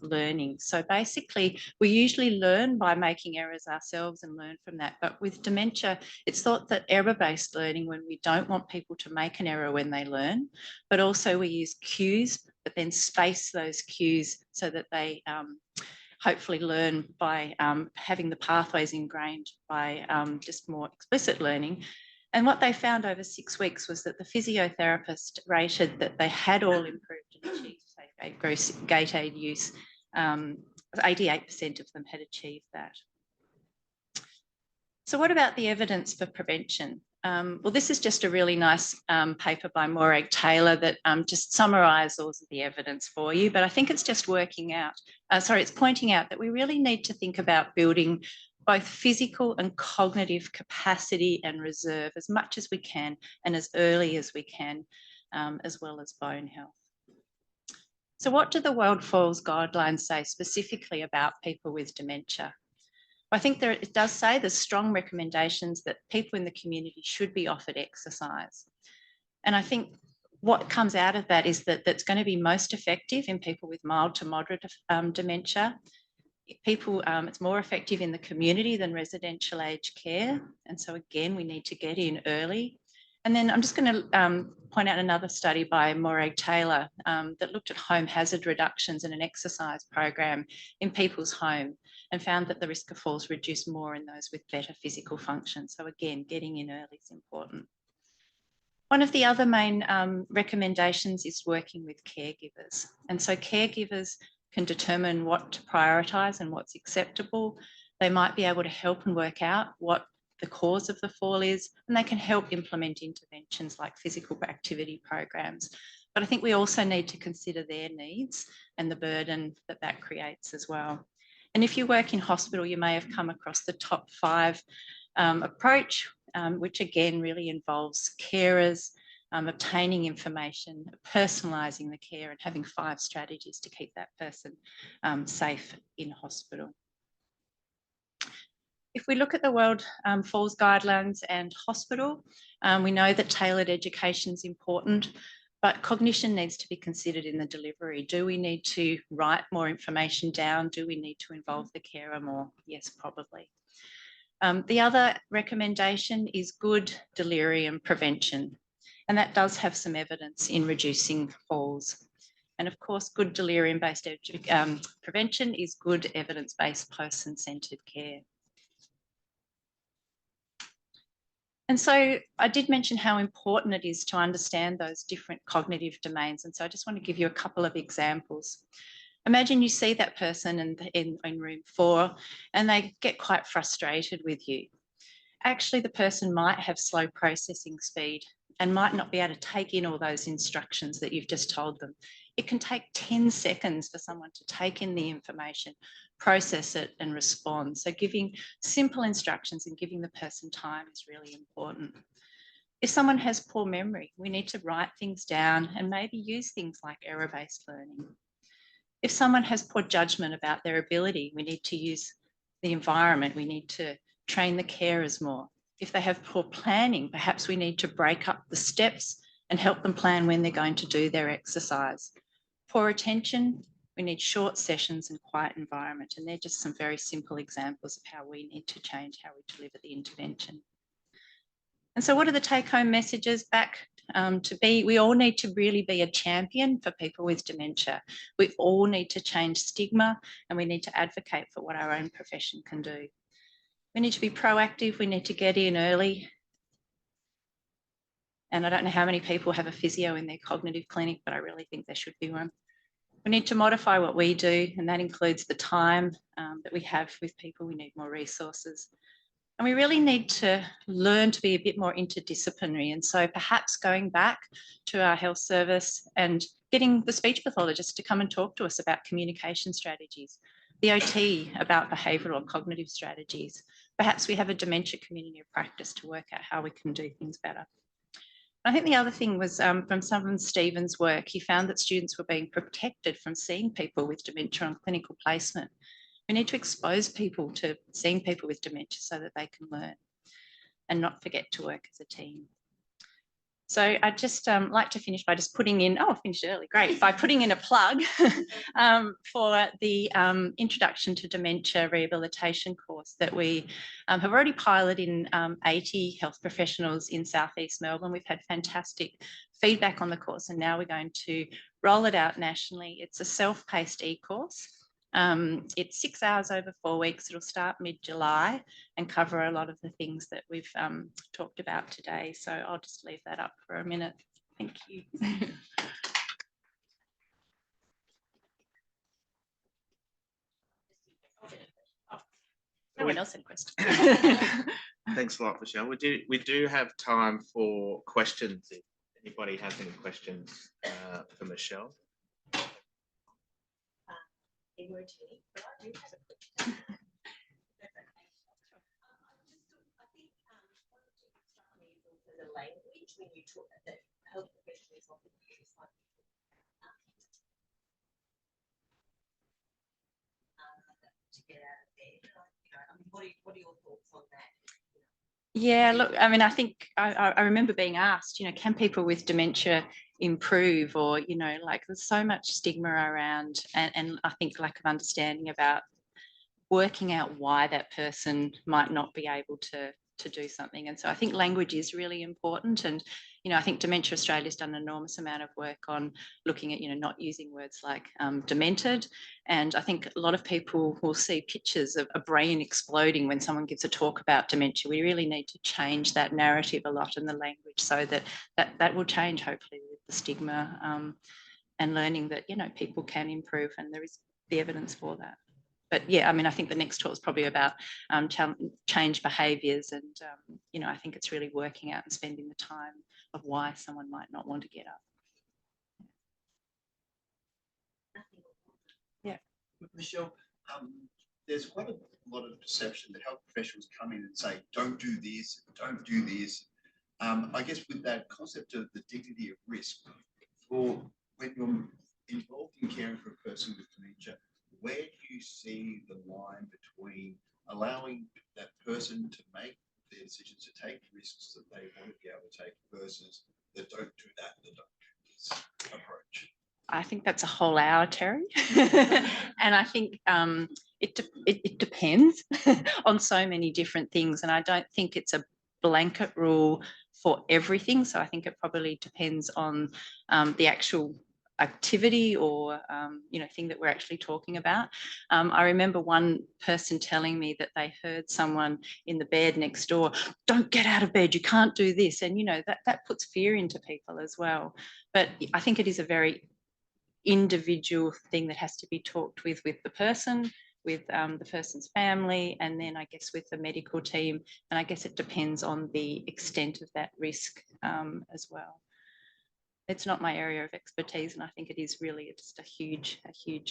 learning. So basically, we usually learn by making errors ourselves and learn from that. But with dementia, it's thought that error-based learning, when we don't want people to make an error when they learn, but also we use cues, but then space those cues so that they hopefully learn by having the pathways ingrained by just more explicit learning. And what they found over 6 weeks was that the physiotherapist rated that they had all improved and achieved safe gait aid use. 88% of them had achieved that. So what about the evidence for prevention? Well, this is just a really nice paper by Morag Taylor that just summarises the evidence for you, but I think it's just pointing out that we really need to think about building both physical and cognitive capacity and reserve as much as we can and as early as we can, as well as bone health. So what do the World Falls Guidelines say specifically about people with dementia? I think it does say there's strong recommendations that people in the community should be offered exercise. And I think what comes out of that is that that's going to be most effective in people with mild to moderate dementia. It's more effective in the community than residential aged care. And so again, we need to get in early. And then I'm just going to point out another study by Morag Taylor that looked at home hazard reductions in an exercise program in people's home and found that the risk of falls reduced more in those with better physical function. So again, getting in early is important. One of the other main recommendations is working with caregivers. And so caregivers can determine what to prioritise and what's acceptable. They might be able to help and work out what the cause of the fall is, and they can help implement interventions like physical activity programs. But I think we also need to consider their needs and the burden that that creates as well. And if you work in hospital, you may have come across the top 5 approach, which again really involves carers, obtaining information, personalising the care, and having 5 strategies to keep that person safe in hospital. If we look at the World Falls Guidelines and hospital, we know that tailored education is important, but cognition needs to be considered in the delivery. Do we need to write more information down? Do we need to involve the carer more? Yes, probably. The other recommendation is good delirium prevention, and that does have some evidence in reducing falls. And of course, good delirium-based prevention is good evidence-based person-centred care. And so I did mention how important it is to understand those different cognitive domains. And so I just want to give you a couple of examples. Imagine you see that person in room 4 and they get quite frustrated with you. Actually, the person might have slow processing speed and might not be able to take in all those instructions that you've just told them. It can take 10 seconds for someone to take in the information, process it and respond. So giving simple instructions and giving the person time is really important. If someone has poor memory, we need to write things down and maybe use things like error-based learning. If someone has poor judgment about their ability, we need to use the environment. We need to train the carers more. If they have poor planning, perhaps we need to break up the steps and help them plan when they're going to do their exercise. Poor attention, we need short sessions and quiet environment. And they're just some very simple examples of how we need to change how we deliver the intervention. And so what are the take-home messages back to be? We all need to really be a champion for people with dementia. We all need to change stigma and we need to advocate for what our own profession can do. We need to be proactive. We need to get in early. And I don't know how many people have a physio in their cognitive clinic, but I really think there should be one. We need to modify what we do, and that includes the time that we have with people. We need more resources. And we really need to learn to be a bit more interdisciplinary. And so perhaps going back to our health service and getting the speech pathologist to come and talk to us about communication strategies, the OT about behavioural and cognitive strategies. Perhaps we have a dementia community of practice to work out how we can do things better. I think the other thing was from Simon Stevens' work, he found that students were being protected from seeing people with dementia on clinical placement. We need to expose people to seeing people with dementia so that they can learn and not forget to work as a team. So I'd just like to finish by just putting in, I finished early, great, by putting in a plug for the Introduction to Dementia Rehabilitation course that we have already piloted in 80 health professionals in Southeast Melbourne. We've had fantastic feedback on the course and now we're going to roll it out nationally. It's a self-paced e-course. It's 6 hours over 4 weeks. It'll start mid-July and cover a lot of the things that we've talked about today. So I'll just leave that up for a minute. Thank you. No one else had questions. Thanks a lot, Michelle. We do have time for questions if anybody has any questions for Michelle. They were to me, but I do have a question. I think one of the things that struck me is also the language when you talk that health professionals often use, like to get out of bed. I mean, what are your thoughts on that? Yeah, look, I mean, I think I remember being asked, can people with dementia improve, or, you know, like there's so much stigma around, and I think lack of understanding about working out why that person might not be able to do something. And so I think language is really important. And, you know, I think Dementia Australia's done an enormous amount of work on looking at, you know, not using words like demented. And I think a lot of people will see pictures of a brain exploding when someone gives a talk about dementia. We really need to change that narrative a lot in the language, so that will change, hopefully, with the stigma, and learning that, you know, people can improve, and there is the evidence for that. But yeah, I mean, I think the next talk is probably about change behaviours, and, you know, I think it's really working out and spending the time of why someone might not want to get up. Yeah. Michelle, there's quite a lot of perception that health professionals come in and say, don't do this, don't do this. I guess with that concept of the dignity of risk, for when you're involved in caring for a person with dementia, where do you see the line between allowing that person to make the decisions, to take risks that they want to be able to take, versus that don't do that, that don't do this approach? I think that's a whole hour, Terry. And I think it depends on so many different things. And I don't think it's a blanket rule for everything. So I think it probably depends on the actual activity or you know, thing that we're actually talking about. I remember one person telling me that they heard someone in the bed next door, don't get out of bed, you can't do this. And, you know, that puts fear into people as well. But I think it is a very individual thing that has to be talked with the person, with the person's family, and then I guess with the medical team. And I guess it depends on the extent of that risk as well. It's not my area of expertise, and I think it is really just a huge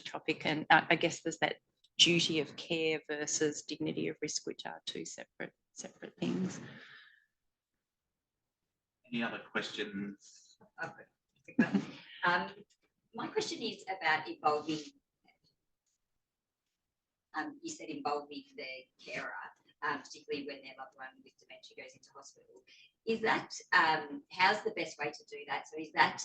topic. And I guess there's that duty of care versus dignity of risk, which are two separate things. Any other questions? My question is about involving, you said involving the carer, particularly when their loved one with dementia goes into hospital. Is that, how's the best way to do that? So is that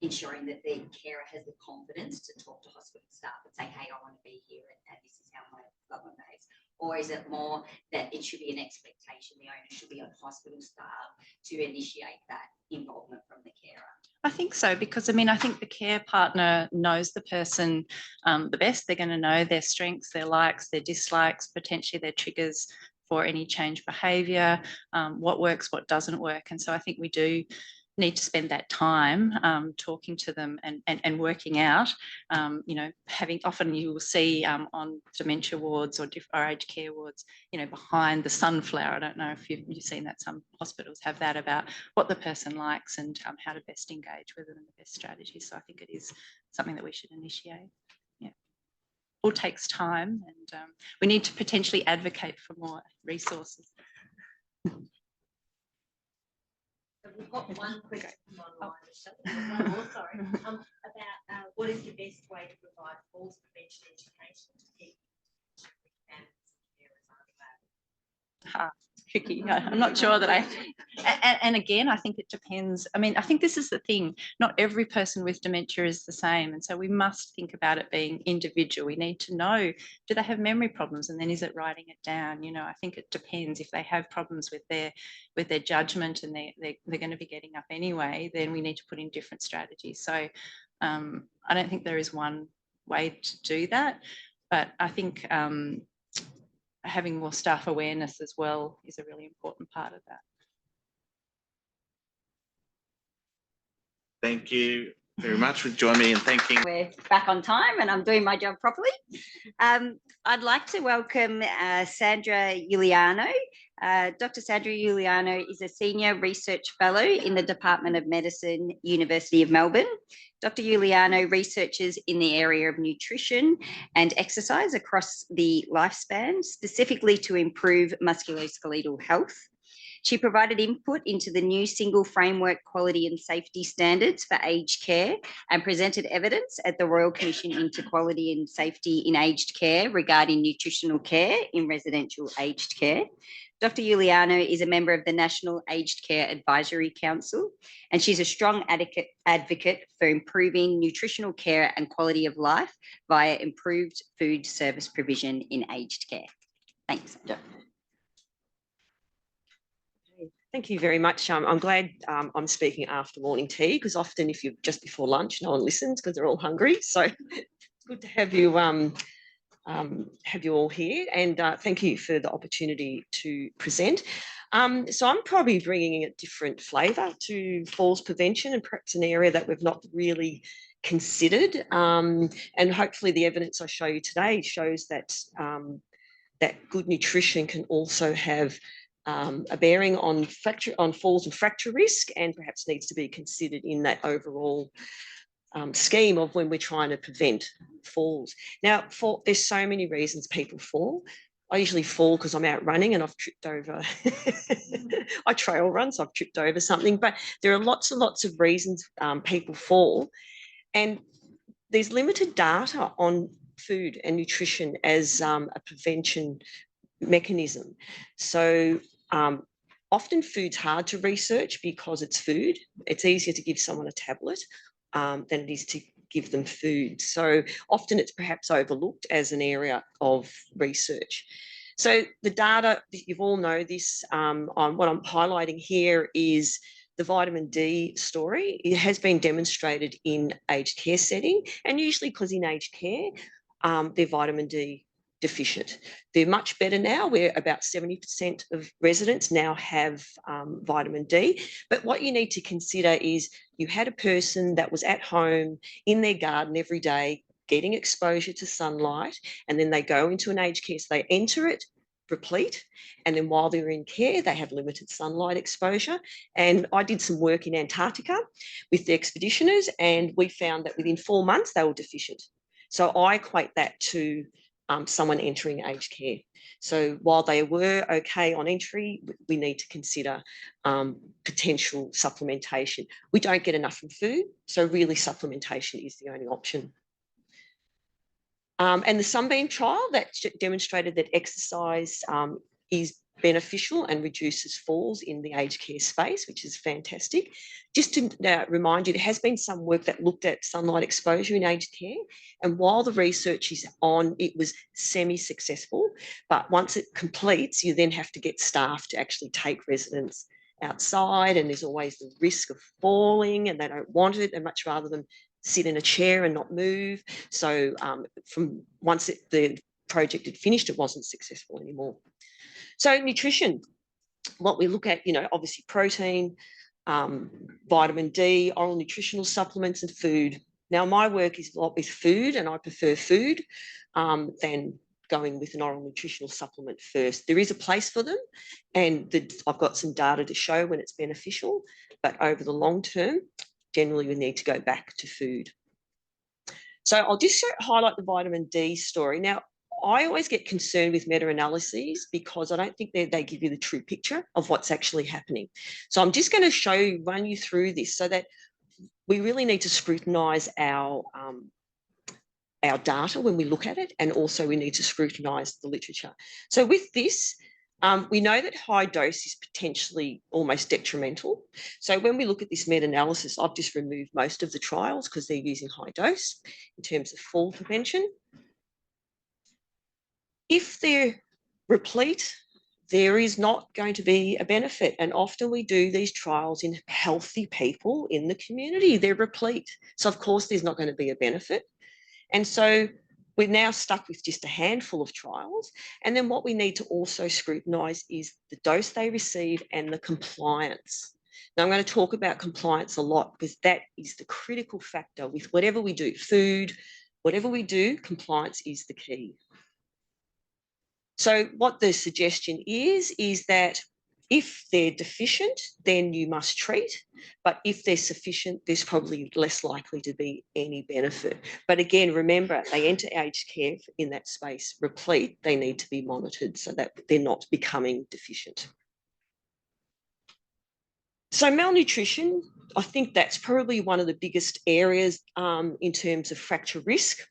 ensuring that the carer has the confidence to talk to hospital staff and say, hey, I want to be here and this is how my loved one behaves? Or is it more that it should be an expectation, the onus should be on hospital staff to initiate that involvement from the carer? I think so, because I mean, I think the care partner knows the person the best. They're going to know their strengths, their likes, their dislikes, potentially their triggers for any change behaviour, what works, what doesn't work. And so I think we do need to spend that time talking to them and working out, you know, often you will see on dementia wards or aged care wards, you know, behind the sunflower. I don't know if you've seen that. Some hospitals have that about what the person likes and how to best engage with them and the best strategies. So I think it is something that we should initiate. Yeah. All takes time, and we need to potentially advocate for more resources. We've got one question online, one more, sorry, about what is the best way to provide falls prevention education to people with carers? Tricky. I'm not sure that and again, I think it depends. I mean, I think this is the thing. Not every person with dementia is the same. And so we must think about it being individual. We need to know, do they have memory problems? And then is it writing it down? You know, I think it depends. If they have problems with their judgment and they're going to be getting up anyway, then we need to put in different strategies. So I don't think there is one way to do that. But I think having more staff awareness as well is a really important part of that. Thank you very much for joining me and thanking. We're back on time and I'm doing my job properly. I'd like to welcome Sandra Giuliano. Dr. Sandra Giuliano is a Senior Research Fellow in the Department of Medicine, University of Melbourne. Dr. Giuliano researches in the area of nutrition and exercise across the lifespan, specifically to improve musculoskeletal health. She provided input into the new single framework quality and safety standards for aged care and presented evidence at the Royal Commission into Quality and Safety in Aged Care regarding nutritional care in residential aged care. Dr. Juliano is a member of the National Aged Care Advisory Council, and she's a strong advocate for improving nutritional care and quality of life via improved food service provision in aged care. Thanks. Thank you very much. I'm glad I'm speaking after morning tea, because often if you're just before lunch, no one listens because they're all hungry. So it's good to have you all here, and thank you for the opportunity to present. So I'm probably bringing a different flavour to falls prevention, and perhaps an area that we've not really considered. And hopefully the evidence I show you today shows that that good nutrition can also have a bearing on falls and fracture risk, and perhaps needs to be considered in that overall scheme of when we're trying to prevent falls. Now, there's so many reasons people fall. I usually fall because I'm out running and I've tripped over. I trail run, so I've tripped over something. But there are lots and lots of reasons people fall, and there's limited data on food and nutrition as a prevention mechanism. So often food's hard to research because it's food. It's easier to give someone a tablet than it is to give them food. So often it's perhaps overlooked as an area of research. So the data, you all know this, what I'm highlighting here is the vitamin D story. It has been demonstrated in aged care setting, and usually because in aged care, they're vitamin D deficient. They're much better now, where about 70% of residents now have vitamin D. But what you need to consider is you had a person that was at home in their garden every day, getting exposure to sunlight, and then they go into an aged care, so they enter it replete, and then while they're in care, they have limited sunlight exposure. And I did some work in Antarctica with the expeditioners, and we found that within 4 months, they were deficient. So I equate that to someone entering aged care. So while they were okay on entry, we need to consider potential supplementation. We don't get enough from food, so really supplementation is the only option. And the Sunbeam trial that demonstrated that exercise is beneficial and reduces falls in the aged care space, which is fantastic. Just to remind you, there has been some work that looked at sunlight exposure in aged care, and while the research is on, it was semi-successful, but once it completes, you then have to get staff to actually take residents outside, and there's always the risk of falling, and they don't want it, and much rather than sit in a chair and not move. So from once the project had finished, it wasn't successful anymore. So nutrition, what we look at, obviously protein, vitamin D, oral nutritional supplements, and food. Now, my work is a lot with food, and I prefer food than going with an oral nutritional supplement first. There is a place for them, and I've got some data to show when it's beneficial, but over the long term, generally we need to go back to food. So I'll just highlight the vitamin D story. Now, I always get concerned with meta-analyses because I don't think they give you the true picture of what's actually happening. So I'm just going to run you through this so that we really need to scrutinise our data when we look at it, and also we need to scrutinise the literature. So with this, we know that high dose is potentially almost detrimental. So when we look at this meta-analysis, I've just removed most of the trials because they're using high dose in terms of fall prevention. If they're replete, there is not going to be a benefit. And often we do these trials in healthy people in the community. They're replete. So of course there's not going to be a benefit. And so we're now stuck with just a handful of trials. And then what we need to also scrutinise is the dose they receive and the compliance. Now, I'm going to talk about compliance a lot because that is the critical factor with whatever we do, food, whatever we do, compliance is the key. So what the suggestion is that if they're deficient, then you must treat. But if they're sufficient, there's probably less likely to be any benefit. But again, remember, they enter aged care in that space replete. They need to be monitored so that they're not becoming deficient. So malnutrition, I think that's probably one of the biggest areas in terms of fracture risk.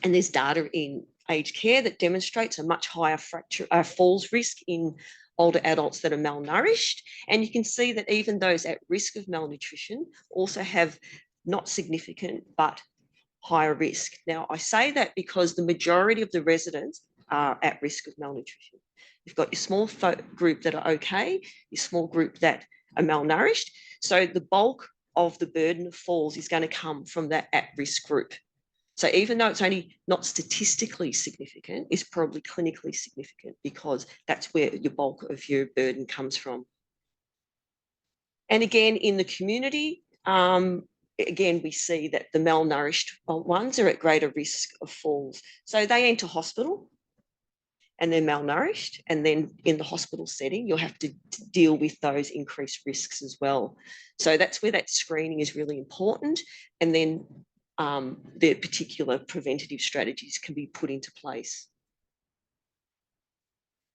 And there's data in aged care that demonstrates a much higher falls risk in older adults that are malnourished. And you can see that even those at risk of malnutrition also have not significant, but higher risk. Now, I say that because the majority of the residents are at risk of malnutrition. You've got your small group that are okay, your small group that are malnourished. So the bulk of the burden of falls is going to come from that at-risk group. So even though it's only not statistically significant, it's probably clinically significant because that's where your bulk of your burden comes from. And again, in the community, again, we see that the malnourished ones are at greater risk of falls. So they enter hospital and they're malnourished. And then in the hospital setting, you'll have to deal with those increased risks as well. So that's where that screening is really important. And then the particular preventative strategies can be put into place.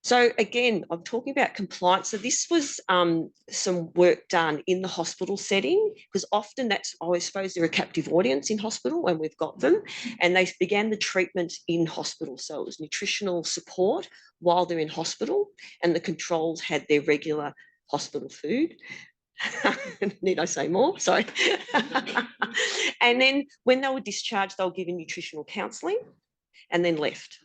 So again, I'm talking about compliance. So this was some work done in the hospital setting, because often that's, I suppose, they're a captive audience in hospital when we've got them, and they began the treatment in hospital. So it was nutritional support while they're in hospital, and the controls had their regular hospital food. Need I say more? Sorry. And then when they were discharged, they were given nutritional counselling and then left.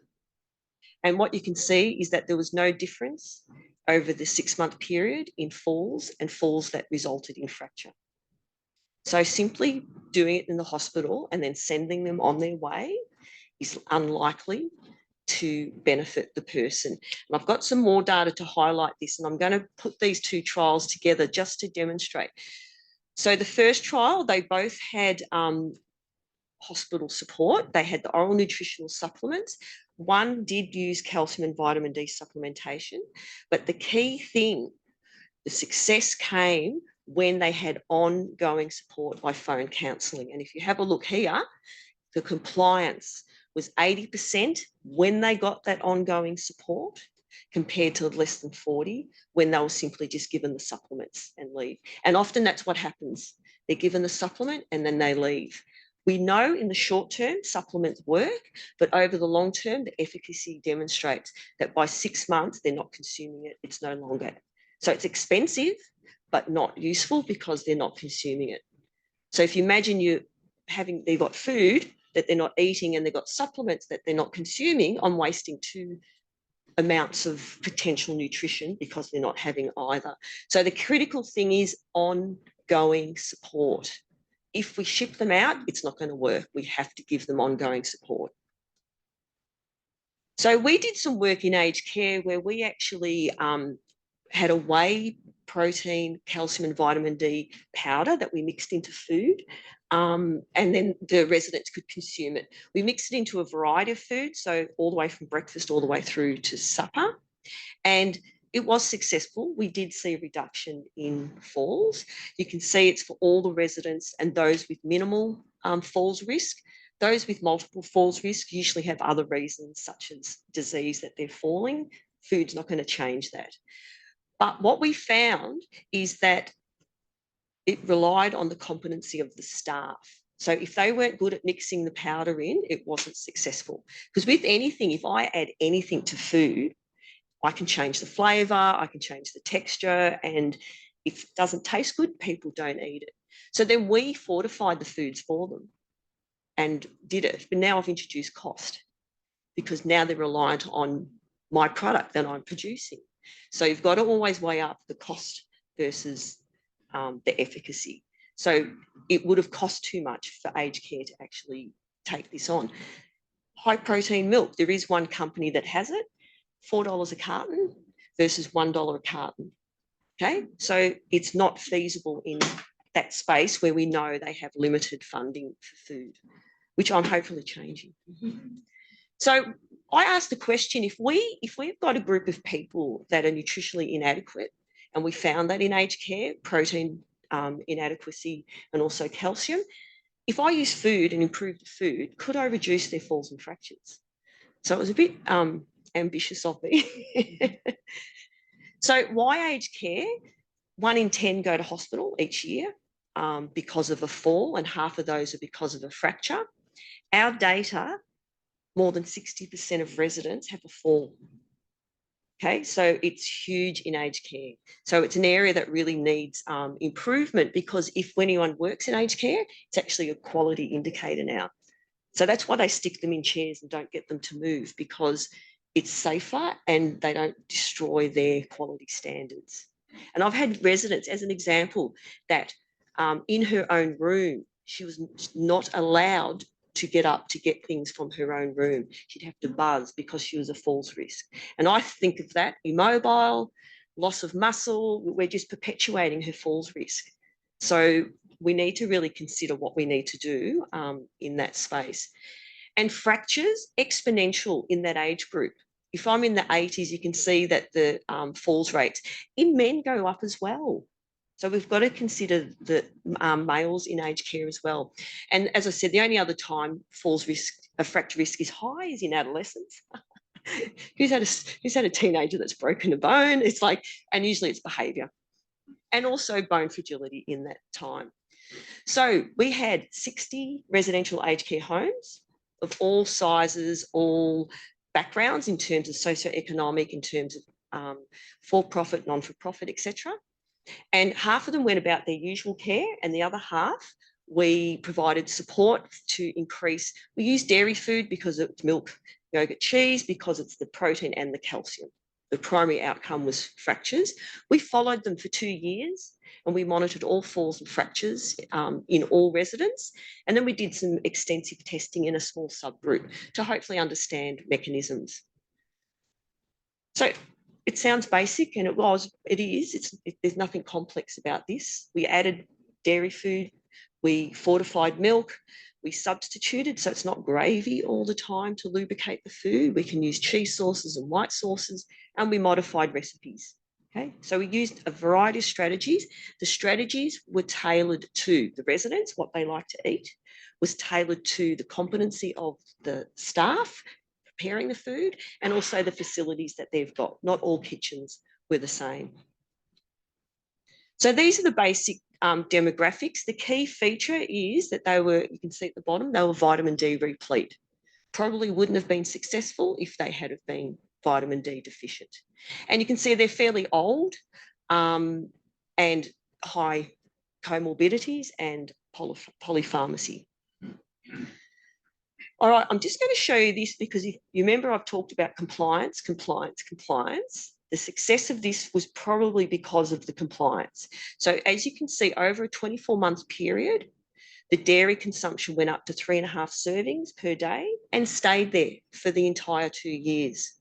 And what you can see is that there was no difference over the 6-month period in falls and falls that resulted in fracture. So simply doing it in the hospital and then sending them on their way is unlikely to benefit the person. And I've got some more data to highlight this, and I'm going to put these two trials together just to demonstrate. So the first trial, they both had hospital support. They had the oral nutritional supplements. One did use calcium and vitamin D supplementation, but the key thing, the success came when they had ongoing support by phone counselling. And if you have a look here, the compliance was 80% when they got that ongoing support, compared to less than 40 when they were simply just given the supplements and leave. And often that's what happens. They're given the supplement and then they leave. We know in the short term supplements work, but over the long term, the efficacy demonstrates that by 6 months, they're not consuming it. It's no longer. So it's expensive, but not useful because they're not consuming it. So if you imagine they've got food that they're not eating and they've got supplements that they're not consuming, I'm wasting 2 amounts of potential nutrition because they're not having either. So the critical thing is ongoing support. If we ship them out, it's not going to work. We have to give them ongoing support. So we did some work in aged care where we actually had a whey protein, calcium and vitamin D powder that we mixed into food, and then the residents could consume it. We mixed it into a variety of foods, so all the way from breakfast all the way through to supper. And it was successful. We did see a reduction in falls. You can see it's for all the residents and those with minimal falls risk. Those with multiple falls risk usually have other reasons, such as disease that they're falling. Food's not going to change that. But what we found is that it relied on the competency of the staff. So if they weren't good at mixing the powder in, it wasn't successful. Because with anything, if I add anything to food, I can change the flavour, I can change the texture, and if it doesn't taste good, people don't eat it. So then we fortified the foods for them and did it. But now I've introduced cost because now they're reliant on my product that I'm producing. So you've got to always weigh up the cost versus the efficacy. So it would have cost too much for aged care to actually take this on. High protein milk, there is one company that has it. $4 a carton versus $1 a carton. Okay, so it's not feasible in that space where we know they have limited funding for food, which I'm hopefully changing. So I asked the question, if we've got a group of people that are nutritionally inadequate, and we found that in aged care, protein inadequacy and also calcium, if I use food and improve the food, could I reduce their falls and fractures? So it was a bit ambitious of me. So why aged care? 1 in 10 go to hospital each year because of a fall, and half of those are because of a fracture. Our data more than 60% of residents have a fall. Okay, so it's huge in aged care. So it's an area that really needs improvement, because if anyone works in aged care, it's actually a quality indicator now. So that's why they stick them in chairs and don't get them to move, because it's safer and they don't destroy their quality standards. And I've had residents, as an example, that in her own room, she was not allowed to get up to get things from her own room. She'd have to buzz because she was a falls risk. And I think of that, immobile, loss of muscle, we're just perpetuating her falls risk. So we need to really consider what we need to do in that space. And fractures, exponential in that age group. If I'm in the 80s, you can see that the falls rates in men go up as well. So we've got to consider the males in aged care as well. And as I said, the only other time falls risk, a fracture risk is high is in adolescence. who's had a teenager that's broken a bone? It's like, and usually it's behaviour. And also bone fragility in that time. So we had 60 residential aged care homes of all sizes, all backgrounds in terms of socioeconomic, in terms of for-profit, non-for-profit, etc. And half of them went about their usual care, and the other half we provided support to increase. We used dairy food because it's milk, yogurt, cheese, because it's the protein and the calcium. The primary outcome was fractures. We followed them for 2 years, and we monitored all falls and fractures in all residents. And then we did some extensive testing in a small subgroup to hopefully understand mechanisms. So it sounds basic, and it is. There's nothing complex about this. We added dairy food, we fortified milk, we substituted, so it's not gravy all the time to lubricate the food. We can use cheese sauces and white sauces, and we modified recipes. Okay, so we used a variety of strategies. The strategies were tailored to the residents, what they like to eat, was tailored to the competency of the staff preparing the food, and also the facilities that they've got. Not all kitchens were the same. So these are the basic demographics. The key feature is that they were, you can see at the bottom, they were vitamin D replete. Probably wouldn't have been successful if they had have been vitamin D deficient. And you can see they're fairly old and high comorbidities and polypharmacy. All right, I'm just going to show you this because if you remember I've talked about compliance. The success of this was probably because of the compliance. So as you can see, over a 24-month period, the dairy consumption went up to 3.5 servings per day and stayed there for the entire 2 years.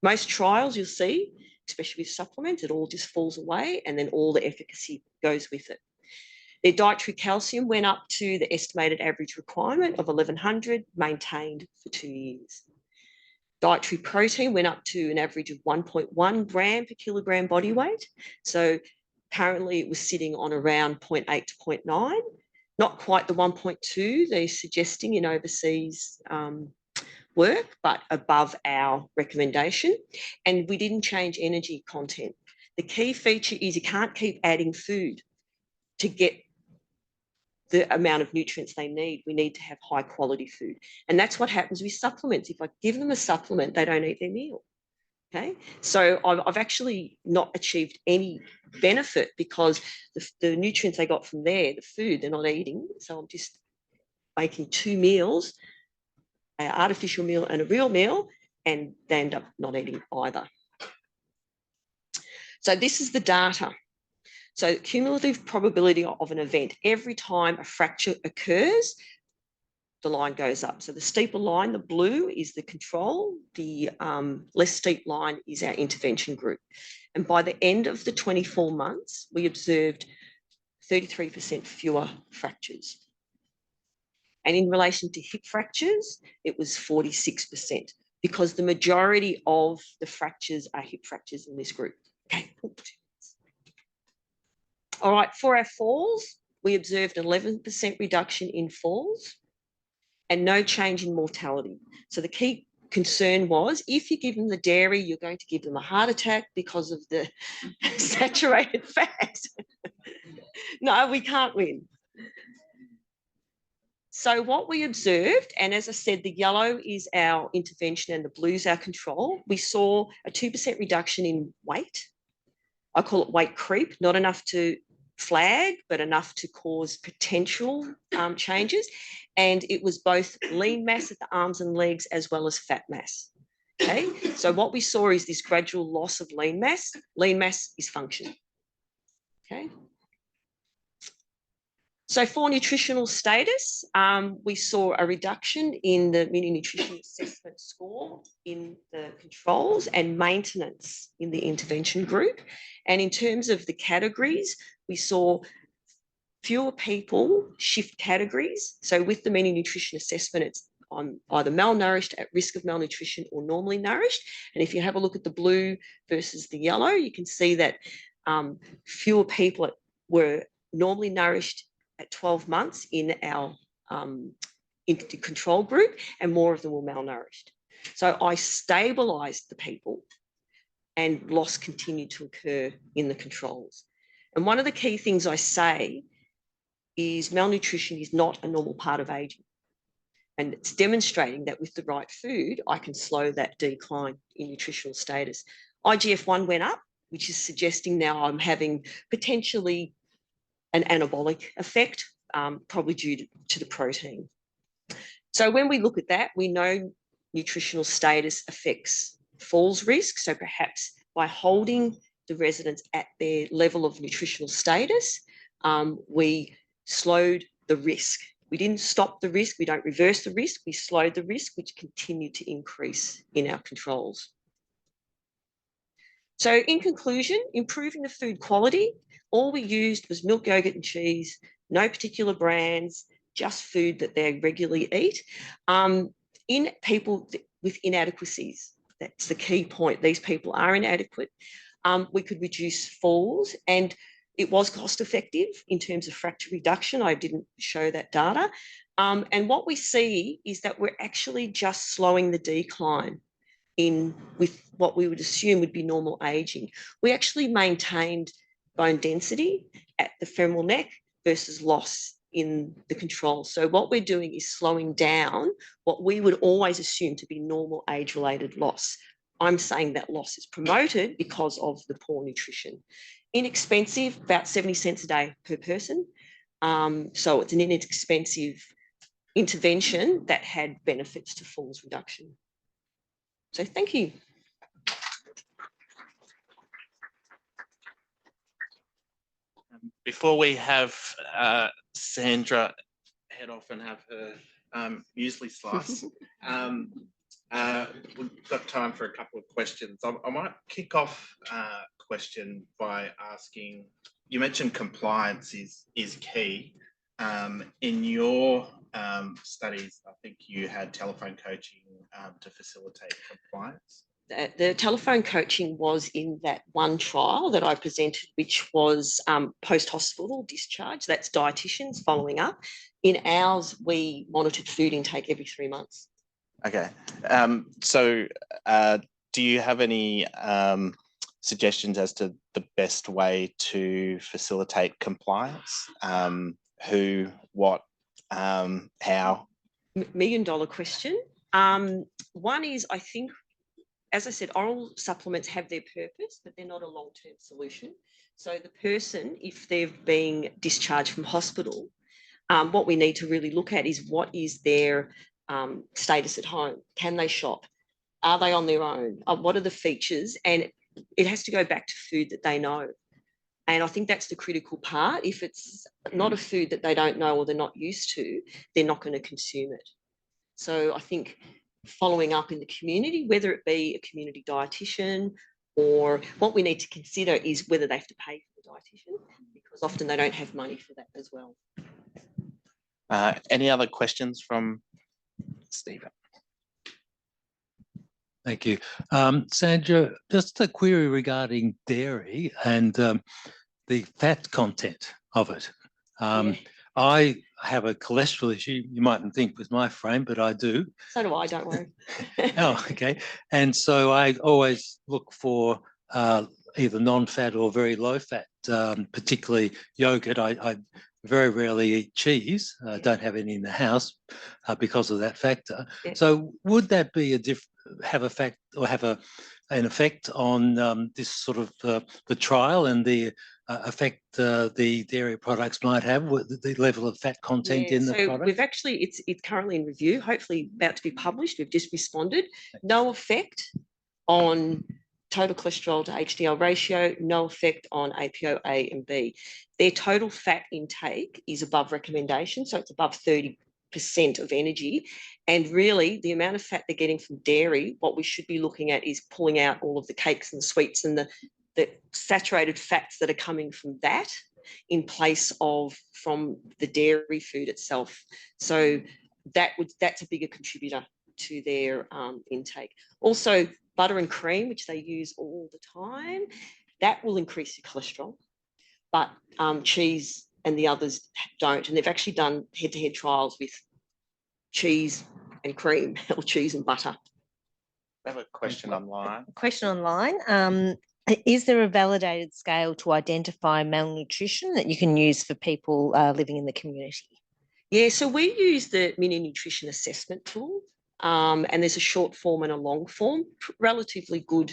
Most trials you'll see, especially with supplements, it all just falls away and then all the efficacy goes with it. Their dietary calcium went up to the estimated average requirement of 1100, maintained for 2 years. Dietary protein went up to an average of 1.1 gram per kilogram body weight. So currently it was sitting on around 0.8 to 0.9, not quite the 1.2 they're suggesting in overseas work, but above our recommendation. And we didn't change energy content. The key feature is you can't keep adding food to get the amount of nutrients they need. We need to have high quality food. And that's what happens with supplements. If I give them a supplement, they don't eat their meal. Okay, so I've actually not achieved any benefit because the nutrients they got from there, the food, they're not eating. So I'm just making 2 meals, an artificial meal and a real meal, and they end up not eating either. So this is the data. So cumulative probability of an event. Every time a fracture occurs, the line goes up. So the steeper line, the blue, is the control. The less steep line is our intervention group. And by the end of the 24 months, we observed 33% fewer fractures. And in relation to hip fractures, it was 46%, because the majority of the fractures are hip fractures in this group. Okay. All right, for our falls, we observed 11% reduction in falls and no change in mortality. So the key concern was if you give them the dairy, you're going to give them a heart attack because of the saturated fat. No, we can't win. So what we observed, and as I said, the yellow is our intervention and the blue is our control. We saw a 2% reduction in weight. I call it weight creep, not enough to flag, but enough to cause potential changes. And it was both lean mass at the arms and legs as well as fat mass. Okay, so what we saw is this gradual loss of lean mass. Lean mass is function. Okay. So for nutritional status, we saw a reduction in the mini nutrition assessment score in the controls and maintenance in the intervention group. And in terms of the categories, we saw fewer people shift categories. So with the mini nutrition assessment, it's on either malnourished, at risk of malnutrition, or normally nourished. And if you have a look at the blue versus the yellow, you can see that fewer people were normally nourished at 12 months in our control group, and more of them were malnourished. So I stabilised the people and loss continued to occur in the controls. And one of the key things I say is malnutrition is not a normal part of ageing. And it's demonstrating that with the right food, I can slow that decline in nutritional status. IGF-1 went up, which is suggesting now I'm having potentially an anabolic effect, probably due to the protein. So when we look at that, we know nutritional status affects falls risk. So perhaps by holding the residents at their level of nutritional status, we slowed the risk. We didn't stop the risk, we don't reverse the risk, we slowed the risk, which continued to increase in our controls. So in conclusion, improving the food quality, all we used was milk, yogurt and cheese, no particular brands, just food that they regularly eat. In people with inadequacies, that's the key point. These people are inadequate. We could reduce falls, and it was cost effective in terms of fracture reduction. I didn't show that data. And what we see is that we're actually just slowing the decline with what we would assume would be normal aging. We actually maintained bone density at the femoral neck versus loss in the control. So what we're doing is slowing down what we would always assume to be normal age-related loss. I'm saying that loss is promoted because of the poor nutrition. Inexpensive, about 70 cents a day per person. So it's an inexpensive intervention that had benefits to falls reduction. So thank you. Before we have Sandra head off and have her muesli slice, we've got time for a couple of questions. I might kick off a question by asking, you mentioned compliance is key. In your studies, I think you had telephone coaching to facilitate compliance. The telephone coaching was in that one trial that I presented, which was post-hospital discharge. That's dietitians following up. In ours, we monitored food intake every 3 months. Okay. So do you have any suggestions as to the best way to facilitate compliance? Who, what, how? $1 million question. One is, I think, as I said, oral supplements have their purpose, but they're not a long-term solution. So the person, if they've been discharged from hospital, what we need to really look at is what is their status at home. Can they shop? Are they on their own? What are the features? And it has to go back to food that they know. And I think that's the critical part. If it's not a food that they don't know or they're not used to, they're not going to consume it. So I think following up in the community, whether it be a community dietitian, or what we need to consider is whether they have to pay for the dietitian, because often they don't have money for that as well. Any other questions from Stephen? Thank you. Sandra, just a query regarding dairy and the fat content of it. Yeah. I have a cholesterol issue. You mightn't think with my frame, but I do. So do I, don't worry. Oh, okay. And so I always look for either non-fat or very low fat, particularly yogurt. I very rarely eat cheese, don't have any in the house because of that factor. Yeah. So would that be have an effect on this sort of the trial and the effect the dairy products might have with the level of fat content in the product? We've actually, it's currently in review, hopefully about to be published. We've just responded. No effect on total cholesterol to HDL ratio, no effect on APO-A and B. Their total fat intake is above recommendation, so it's above 30% of energy. And really, the amount of fat they're getting from dairy, what we should be looking at is pulling out all of the cakes and sweets and the saturated fats that are coming from that in place of from the dairy food itself. So that's a bigger contributor to their intake. Also, butter and cream, which they use all the time, that will increase your cholesterol, but cheese and the others don't. And they've actually done head-to-head trials with cheese and cream or cheese and butter. I have a question online. Question online. Is there a validated scale to identify malnutrition that you can use for people living in the community? Yeah, so we use the mini nutrition assessment tool, and there's a short form and a long form, relatively good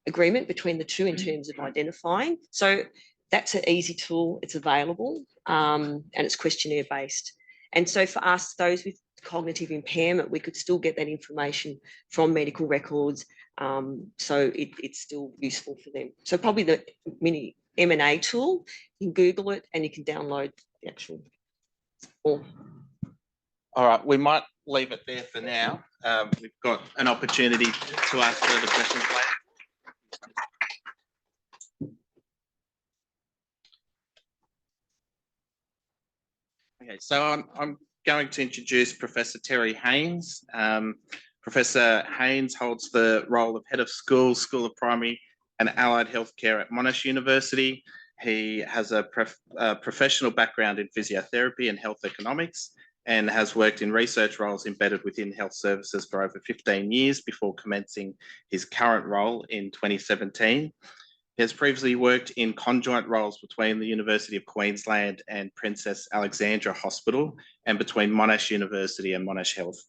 agreement between the two in terms of identifying. So that's an easy tool, it's available, and it's questionnaire based. And so for us, those with cognitive impairment, we could still get that information from medical records. So it's still useful for them. So probably the mini M&A tool, you can Google it and you can download the actual form. All right, we might leave it there for now. We've got an opportunity to ask further questions later. Okay, so I'm going to introduce Professor Terry Haynes. Professor Haynes holds the role of Head of School of Primary and Allied Healthcare at Monash University. He has a professional background in physiotherapy and health economics and has worked in research roles embedded within health services for over 15 years before commencing his current role in 2017. He has previously worked in conjoint roles between the University of Queensland and Princess Alexandra Hospital and between Monash University and Monash Health.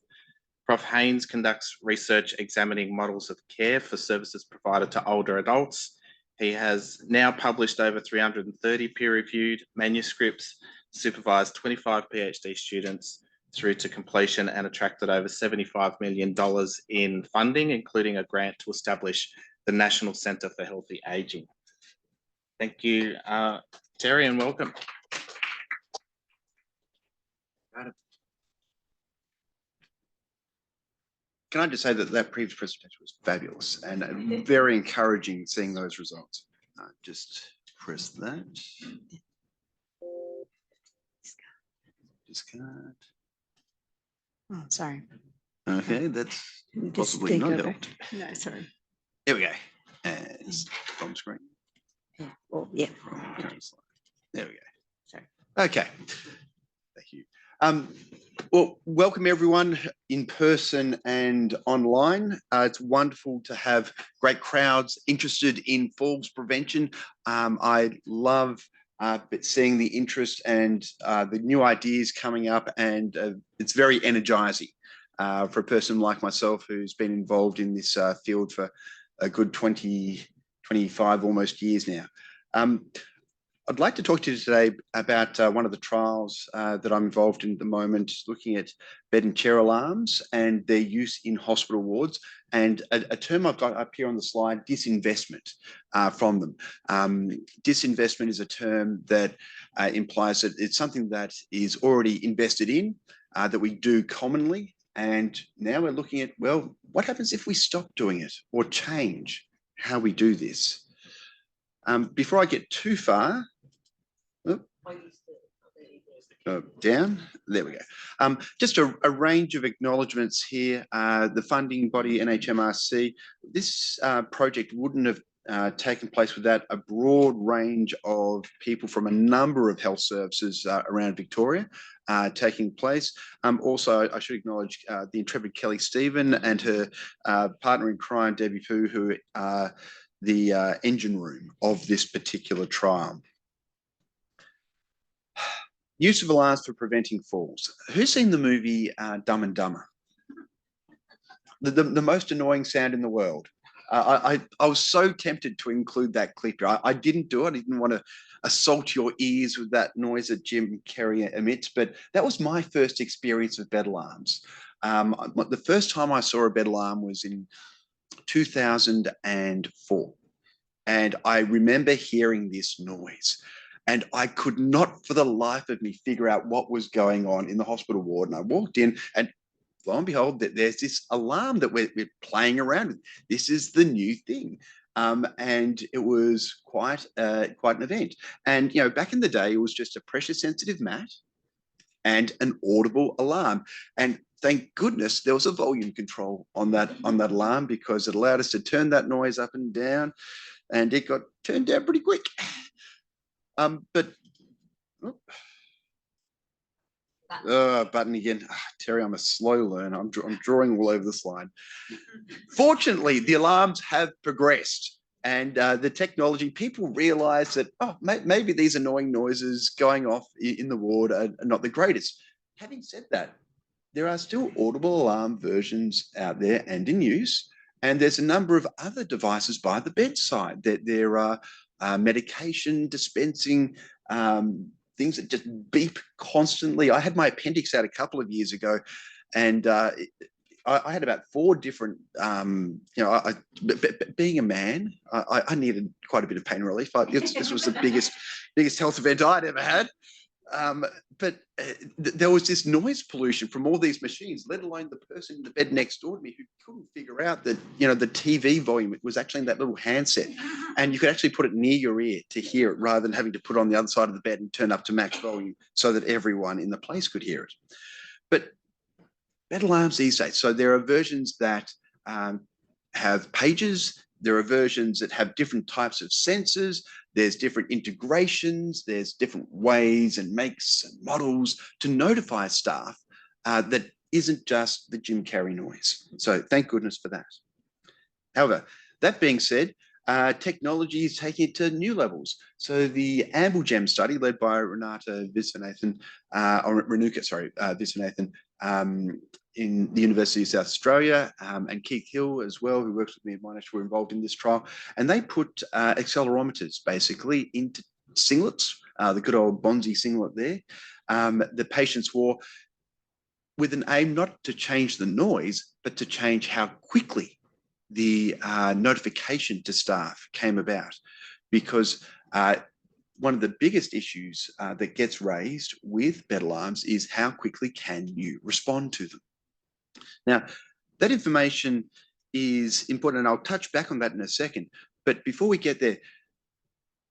Prof Haynes conducts research examining models of care for services provided to older adults. He has now published over 330 peer-reviewed manuscripts, supervised 25 PhD students through to completion and attracted over $75 million in funding, including a grant to establish the National Centre for Healthy Ageing. Thank you, Terry, and welcome. Can I just say that previous presentation was fabulous and very encouraging seeing those results. Just press that. Discard. Oh, sorry. Okay, that's possibly not helped. No, sorry. There we go. And from screen. Yeah. Well, yeah. There we go. Sorry. Okay. Thank you. Well, welcome everyone in person and online. It's wonderful to have great crowds interested in falls prevention. I love seeing the interest and the new ideas coming up, and it's very energizing for a person like myself who's been involved in this field for a good 20, 25 almost years now. I'd like to talk to you today about one of the trials that I'm involved in at the moment, looking at bed and chair alarms and their use in hospital wards, and a term I've got up here on the slide, disinvestment, from them. Disinvestment is a term that implies that it's something that is already invested in, that we do commonly, and now we're looking at, well, what happens if we stop doing it or change how we do this? Before I get too far, down, there we go. Just a range of acknowledgements here. The funding body, NHMRC, this project wouldn't have taken place without a broad range of people from a number of health services around Victoria taking place. Also, I should acknowledge the intrepid Kelly Stephen and her partner in crime, Debbie Poo, who are the engine room of this particular trial. Use of alarms for preventing falls. Who's seen the movie Dumb and Dumber? The most annoying sound in the world. I was so tempted to include that clip. I didn't do it. I didn't want to assault your ears with that noise that Jim Carrey emits, but that was my first experience of bed alarms. The first time I saw a bed alarm was in 2004. And I remember hearing this noise. And I could not for the life of me figure out what was going on in the hospital ward. And I walked in, and lo and behold, there's this alarm that we're playing around with. This is the new thing. And it was quite an event. And, you know, back in the day, it was just a pressure sensitive mat and an audible alarm. And thank goodness there was a volume control on that alarm, because it allowed us to turn that noise up and down, and it got turned down pretty quick. But button again. Terry, I'm a slow learner. I'm drawing all over the slide. Fortunately, the alarms have progressed, and the technology, people realize that, maybe these annoying noises going off in the ward are not the greatest. Having said that, there are still audible alarm versions out there and in use, and there's a number of other devices by the bedside. There are medication dispensing things that just beep constantly. I had my appendix out a couple of years ago, and I had about 4 different, being a man, I needed quite a bit of pain relief. This was the biggest health event I'd ever had. But there was this noise pollution from all these machines, let alone the person in the bed next door to me who couldn't figure out that, you know, the TV volume was actually in that little handset, and you could actually put it near your ear to hear it, rather than having to put it on the other side of the bed and turn up to max volume so that everyone in the place could hear it. But bed alarms these days, so there are versions that have pages. There are versions that have different types of sensors. There's different integrations. There's different ways and makes and models to notify staff that isn't just the Jim Carrey noise. So thank goodness for that. However, that being said, technology is taking it to new levels. So the AmbleGem study, led by Renuka Viswanathan, in the University of South Australia, and Keith Hill as well, who works with me at Monash, were involved in this trial. And they put accelerometers basically into singlets, the good old Bonzi singlet there. The patients wore, with an aim not to change the noise, but to change how quickly the notification to staff came about. Because one of the biggest issues that gets raised with bed alarms is how quickly can you respond to them. Now, that information is important, and I'll touch back on that in a second. But before we get there,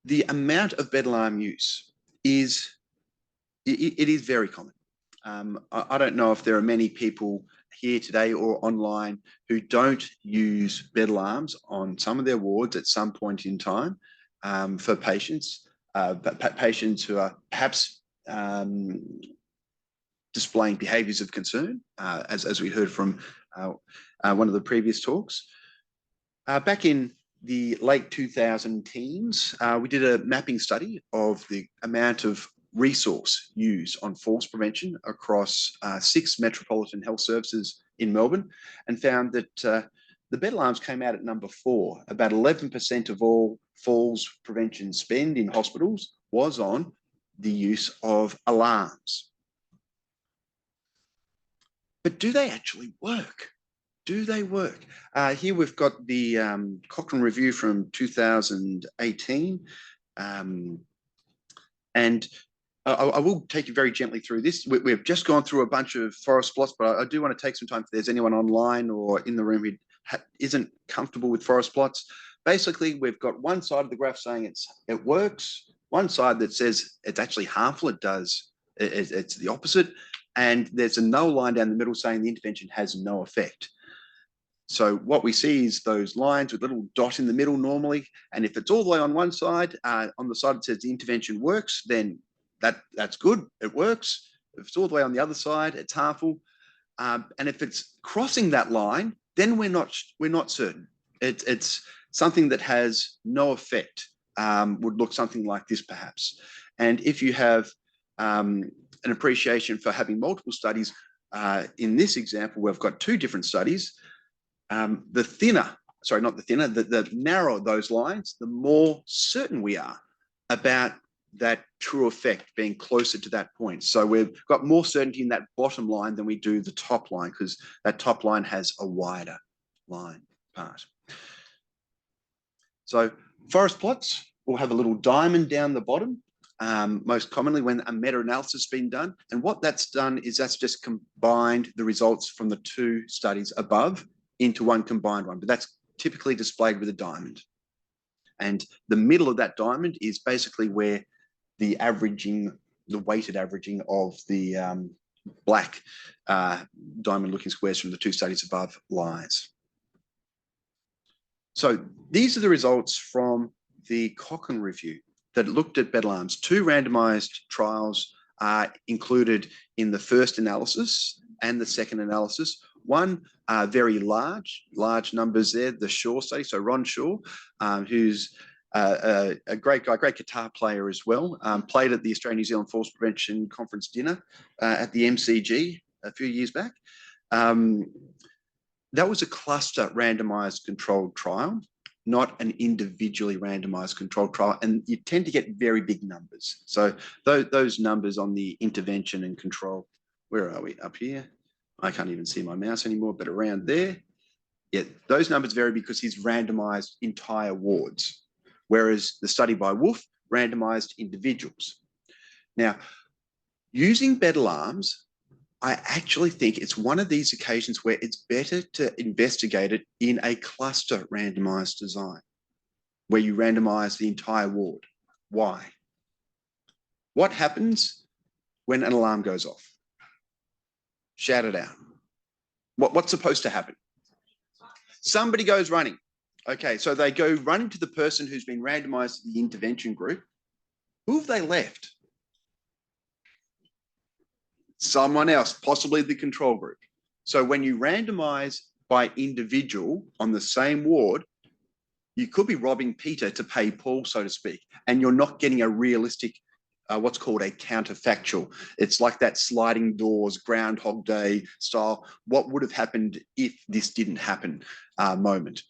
the amount of bed alarm use is very common. I don't know if there are many people here today or online who don't use bed alarms on some of their wards at some point in time for patients, patients who are perhaps displaying behaviours of concern, as we heard from one of the previous talks. Back in the late 2010s, we did a mapping study of the amount of resource used on falls prevention across 6 metropolitan health services in Melbourne, and found that the bed alarms came out at number 4. About 11% of all falls prevention spend in hospitals was on the use of alarms. But do they actually work? Do they work? Here we've got the Cochrane review from 2018. And I will take you very gently through this. We've just gone through a bunch of forest plots, but I do want to take some time if there's anyone online or in the room who isn't comfortable with forest plots. Basically, we've got one side of the graph saying it works, one side that says it's actually harmful, it's the opposite, and there's a null line down the middle saying the intervention has no effect. So what we see is those lines with a little dot in the middle normally, and if it's all the way on one side, on the side that says the intervention works, then that's good, it works. If it's all the way on the other side, it's harmful. And if it's crossing that line, then we're not certain. It's something that has no effect, would look something like this perhaps. And if you have an appreciation for having multiple studies. In this example, we've got two different studies. The narrower those lines, the more certain we are about that true effect being closer to that point. So we've got more certainty in that bottom line than we do the top line, because that top line has a wider line part. So forest plots will have a little diamond down the bottom, most commonly when a meta-analysis has been done. And what that's done is that's just combined the results from the two studies above into one combined one, but that's typically displayed with a diamond. And the middle of that diamond is basically where the weighted averaging of the black diamond-looking squares from the two studies above lies. So these are the results from the Cochrane review that looked at betel alms. Two randomized trials are included in the first analysis and the second analysis. One very large numbers there, the Shaw study. So Ron Shaw, who's a great guy, great guitar player as well, played at the Australian New Zealand Falls Prevention Conference dinner at the MCG a few years back. That was a cluster randomized controlled trial, not an individually randomized controlled trial, and you tend to get very big numbers. So those numbers on the intervention and control, where are we? Up here? I can't even see my mouse anymore, but around there. Yeah, those numbers vary because he's randomized entire wards, whereas the study by Wolf randomized individuals. Now, using betel alms, I actually think it's one of these occasions where it's better to investigate it in a cluster randomized design, where you randomize the entire ward. Why? What happens when an alarm goes off? Shout it out. What's supposed to happen? Somebody goes running. Okay, so they go running to the person who's been randomized to the intervention group. Who have they left? Someone else, possibly the control group. So when you randomize by individual on the same ward, you could be robbing Peter to pay Paul, so to speak, and you're not getting a realistic, what's called a counterfactual. It's like that sliding doors, Groundhog Day style, what would have happened if this didn't happen moment.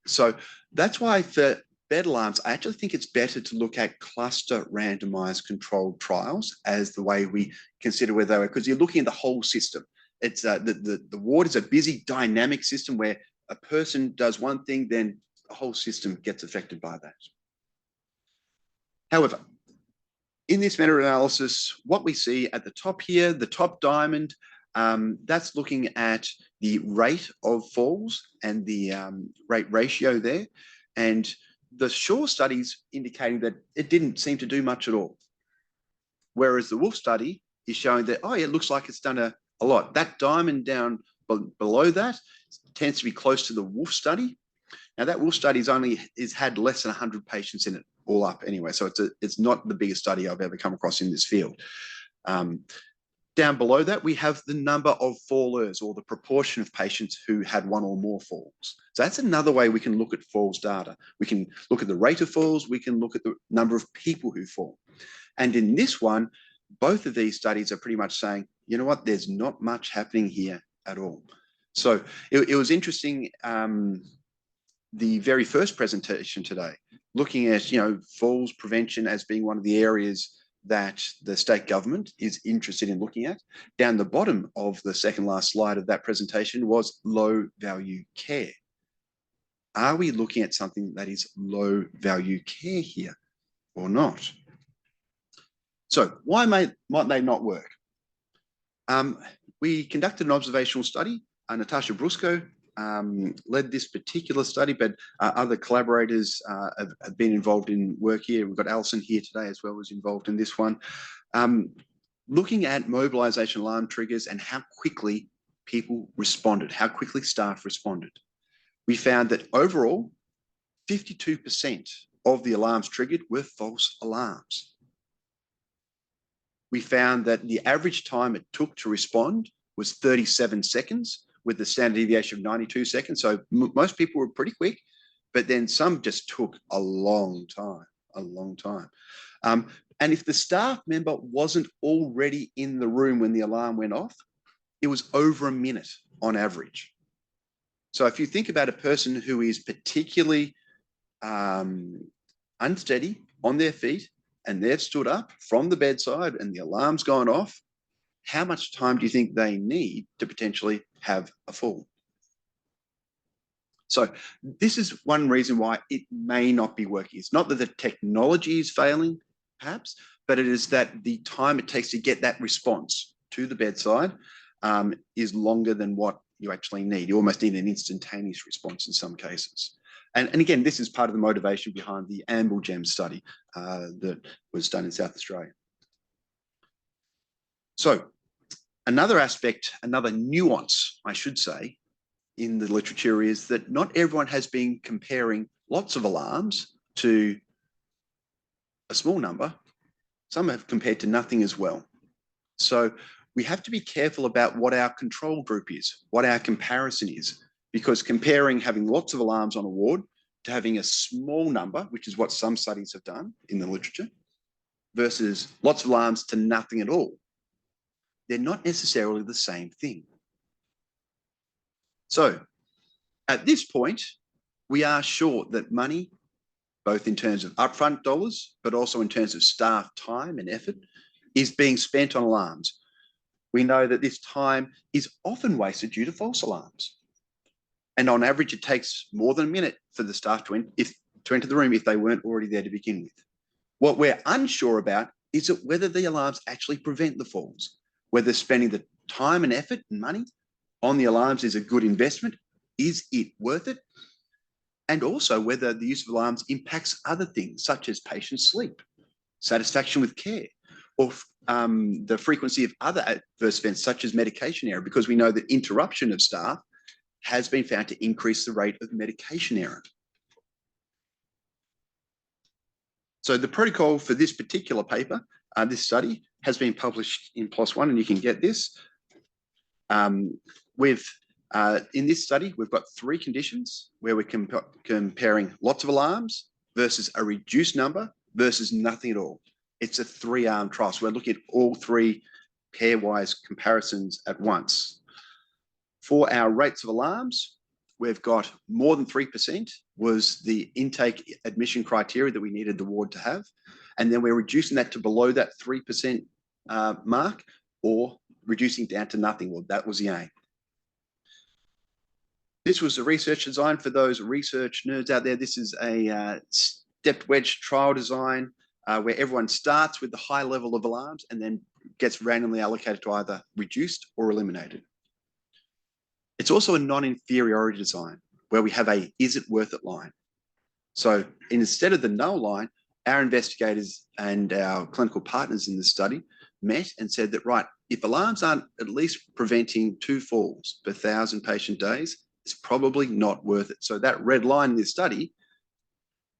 So that's why for betel alms, I actually think it's better to look at cluster randomized controlled trials as the way we consider where they were, because you're looking at the whole system. It's the ward is a busy dynamic system where a person does one thing, then the whole system gets affected by that. However, in this meta-analysis, what we see at the top here, the top diamond, that's looking at the rate of falls and the rate ratio there. And the Shaw studies indicating that it didn't seem to do much at all. Whereas the Wolf study is showing that, oh, yeah, it looks like it's done a lot. That diamond down below that tends to be close to the Wolf study. Now, that Wolf study is had less than 100 patients in it all up anyway. So it's not the biggest study I've ever come across in this field. Down below that, we have the number of fallers, or the proportion of patients who had one or more falls. So that's another way we can look at falls data. We can look at the rate of falls, we can look at the number of people who fall. And in this one, both of these studies are pretty much saying, you know what, there's not much happening here at all. So it was interesting, the very first presentation today, looking at, falls prevention as being one of the areas that the state government is interested in looking at. Down the bottom of the second last slide of that presentation was low value care. Are we looking at something that is low value care here or not? So why might they not work? We conducted an observational study. Natasha Brusco led this particular study, but other collaborators have been involved in work here. We've got Alison here today as well, who's involved in this one. Looking at mobilisation alarm triggers and how quickly people responded, how quickly staff responded. We found that overall, 52% of the alarms triggered were false alarms. We found that the average time it took to respond was 37 seconds, with the standard deviation of 92 seconds. So most people were pretty quick, but then some just took a long time. And And if the staff member wasn't already in the room when the alarm went off, it was over a minute on average. So if you think about a person who is particularly unsteady on their feet and they've stood up from the bedside and the alarm's gone off, how much time do you think they need to potentially have a fall? So this is one reason why it may not be working. It's not that the technology is failing, perhaps, but it is that the time it takes to get that response to the bedside is longer than what you actually need. You almost need an instantaneous response in some cases. And again, this is part of the motivation behind the AmbleGem study that was done in South Australia. So another aspect, another nuance, I should say, in the literature is that not everyone has been comparing lots of alarms to a small number. Some have compared to nothing as well. So we have to be careful about what our control group is, what our comparison is, because comparing having lots of alarms on a ward to having a small number, which is what some studies have done in the literature, versus lots of alarms to nothing at all, they're not necessarily the same thing. So at this point, we are short that money, both in terms of upfront dollars, but also in terms of staff time and effort, is being spent on alarms. We know that this time is often wasted due to false alarms. And on average, it takes more than a minute for the staff to enter the room if they weren't already there to begin with. What we're unsure about is that whether the alarms actually prevent the falls, whether spending the time and effort and money on the alarms is a good investment. Is it worth it? And also whether the use of alarms impacts other things such as patient sleep, satisfaction with care, or the frequency of other adverse events such as medication error, because we know that interruption of staff has been found to increase the rate of medication error. So the protocol for this particular paper, this study, has been published in PLOS One, and you can get this. In this study, we've got 3 conditions where we're comparing lots of alarms versus a reduced number versus nothing at all. It's a 3-arm trial. So we're looking at all 3 pairwise comparisons at once. For our rates of alarms, we've got more than 3% was the intake admission criteria that we needed the ward to have. And then we're reducing that to below that 3% mark, or reducing down to nothing. Well, that was the aim. This was a research design for those research nerds out there. This is a stepped wedge trial design where everyone starts with the high level of alarms and then gets randomly allocated to either reduced or eliminated. It's also a non-inferiority design where we have a is it worth it line. So instead of the no line, our investigators and our clinical partners in the study met and said that, right, if alarms aren't at least preventing 2 falls per 1,000 patient days, it's probably not worth it. So that red line in this study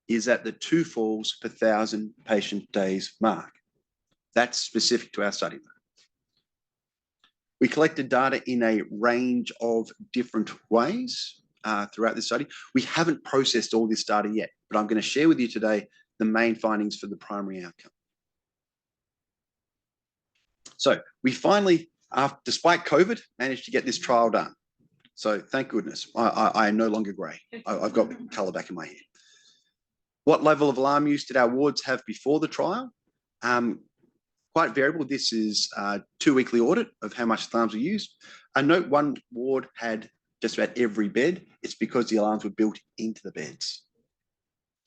is at the 2 falls per 1,000 patient days mark. That's specific to our study. We collected data in a range of different ways throughout this study. We haven't processed all this data yet, but I'm going to share with you today the main findings for the primary outcome. So we finally, despite COVID, managed to get this trial done. So thank goodness, I am no longer grey. I've got colour back in my hair. What level of alarm use did our wards have before the trial? Quite variable. This is a 2-weekly audit of how much alarms were used. I note one ward had just about every bed. It's because the alarms were built into the beds.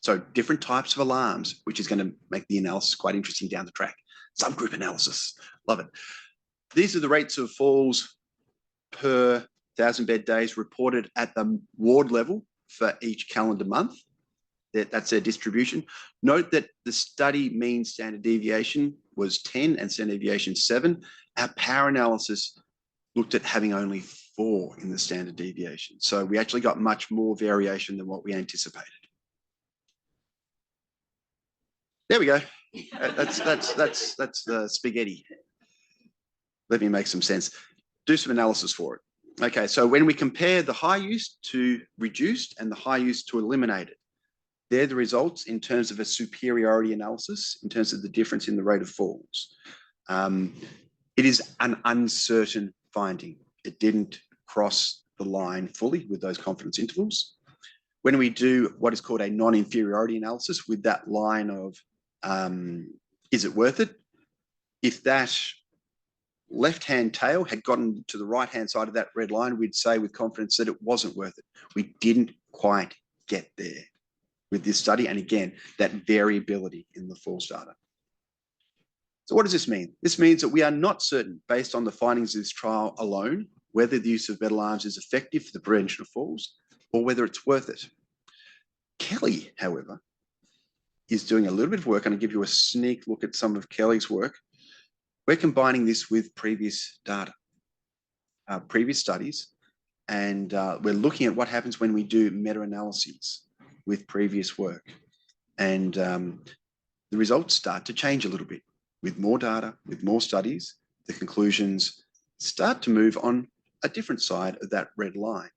So different types of alarms, which is going to make the analysis quite interesting down the track. Subgroup analysis, love it. These are the rates of falls per 1,000 bed days reported at the ward level for each calendar month. That's their distribution. Note that the study mean standard deviation was 10 and standard deviation 7. Our power analysis looked at having only 4 in the standard deviation. So we actually got much more variation than what we anticipated. There we go. That's the spaghetti. Let me make some sense. Do some analysis for it. Okay, so when we compare the high use to reduced and the high use to eliminated, They're the results in terms of a superiority analysis, in terms of the difference in the rate of falls. It is an uncertain finding. It didn't cross the line fully with those confidence intervals. When we do what is called a non-inferiority analysis with that line of, is it worth it? If that left-hand tail had gotten to the right-hand side of that red line, we'd say with confidence that it wasn't worth it. We didn't quite get there with this study. And again, that variability in the falls data. So what does this mean? This means that we are not certain, based on the findings of this trial alone, whether the use of metal arms is effective for the prevention of falls or whether it's worth it. Kelly, however, is doing a little bit of work, and I'll give you a sneak look at some of Kelly's work. We're combining this with previous data, previous studies, and we're looking at what happens when we do meta-analyses with previous work. And the results start to change a little bit. With more data, with more studies, the conclusions start to move on a different side of that red line.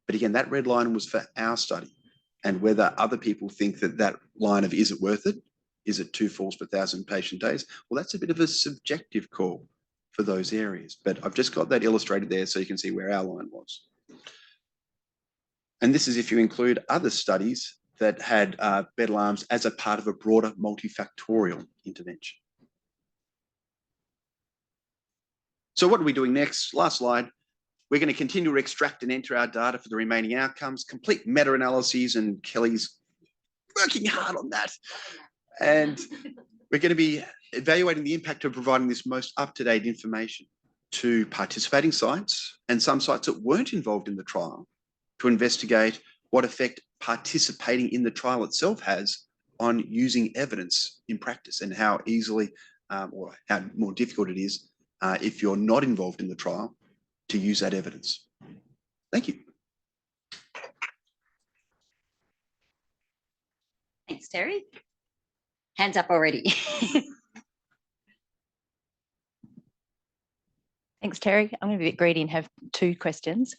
But again, that red line was for our study. And whether other people think that that line of is it worth it? Is it 2 falls per 1,000 patient days? Well, that's a bit of a subjective call for those areas. But I've just got that illustrated there so you can see where our line was. And this is if you include other studies that had better arms as a part of a broader multifactorial intervention. So what are we doing next? Last slide. We're going to continue to extract and enter our data for the remaining outcomes, complete meta-analyses, and Kelly's working hard on that. And we're going to be evaluating the impact of providing this most up-to-date information to participating sites and some sites that weren't involved in the trial to investigate what effect participating in the trial itself has on using evidence in practice and how easily or how more difficult it is if you're not involved in the trial to use that evidence. Thank you. Thanks, Terry. Hands up already. Thanks, Terry. I'm going to be a bit greedy and have 2 questions.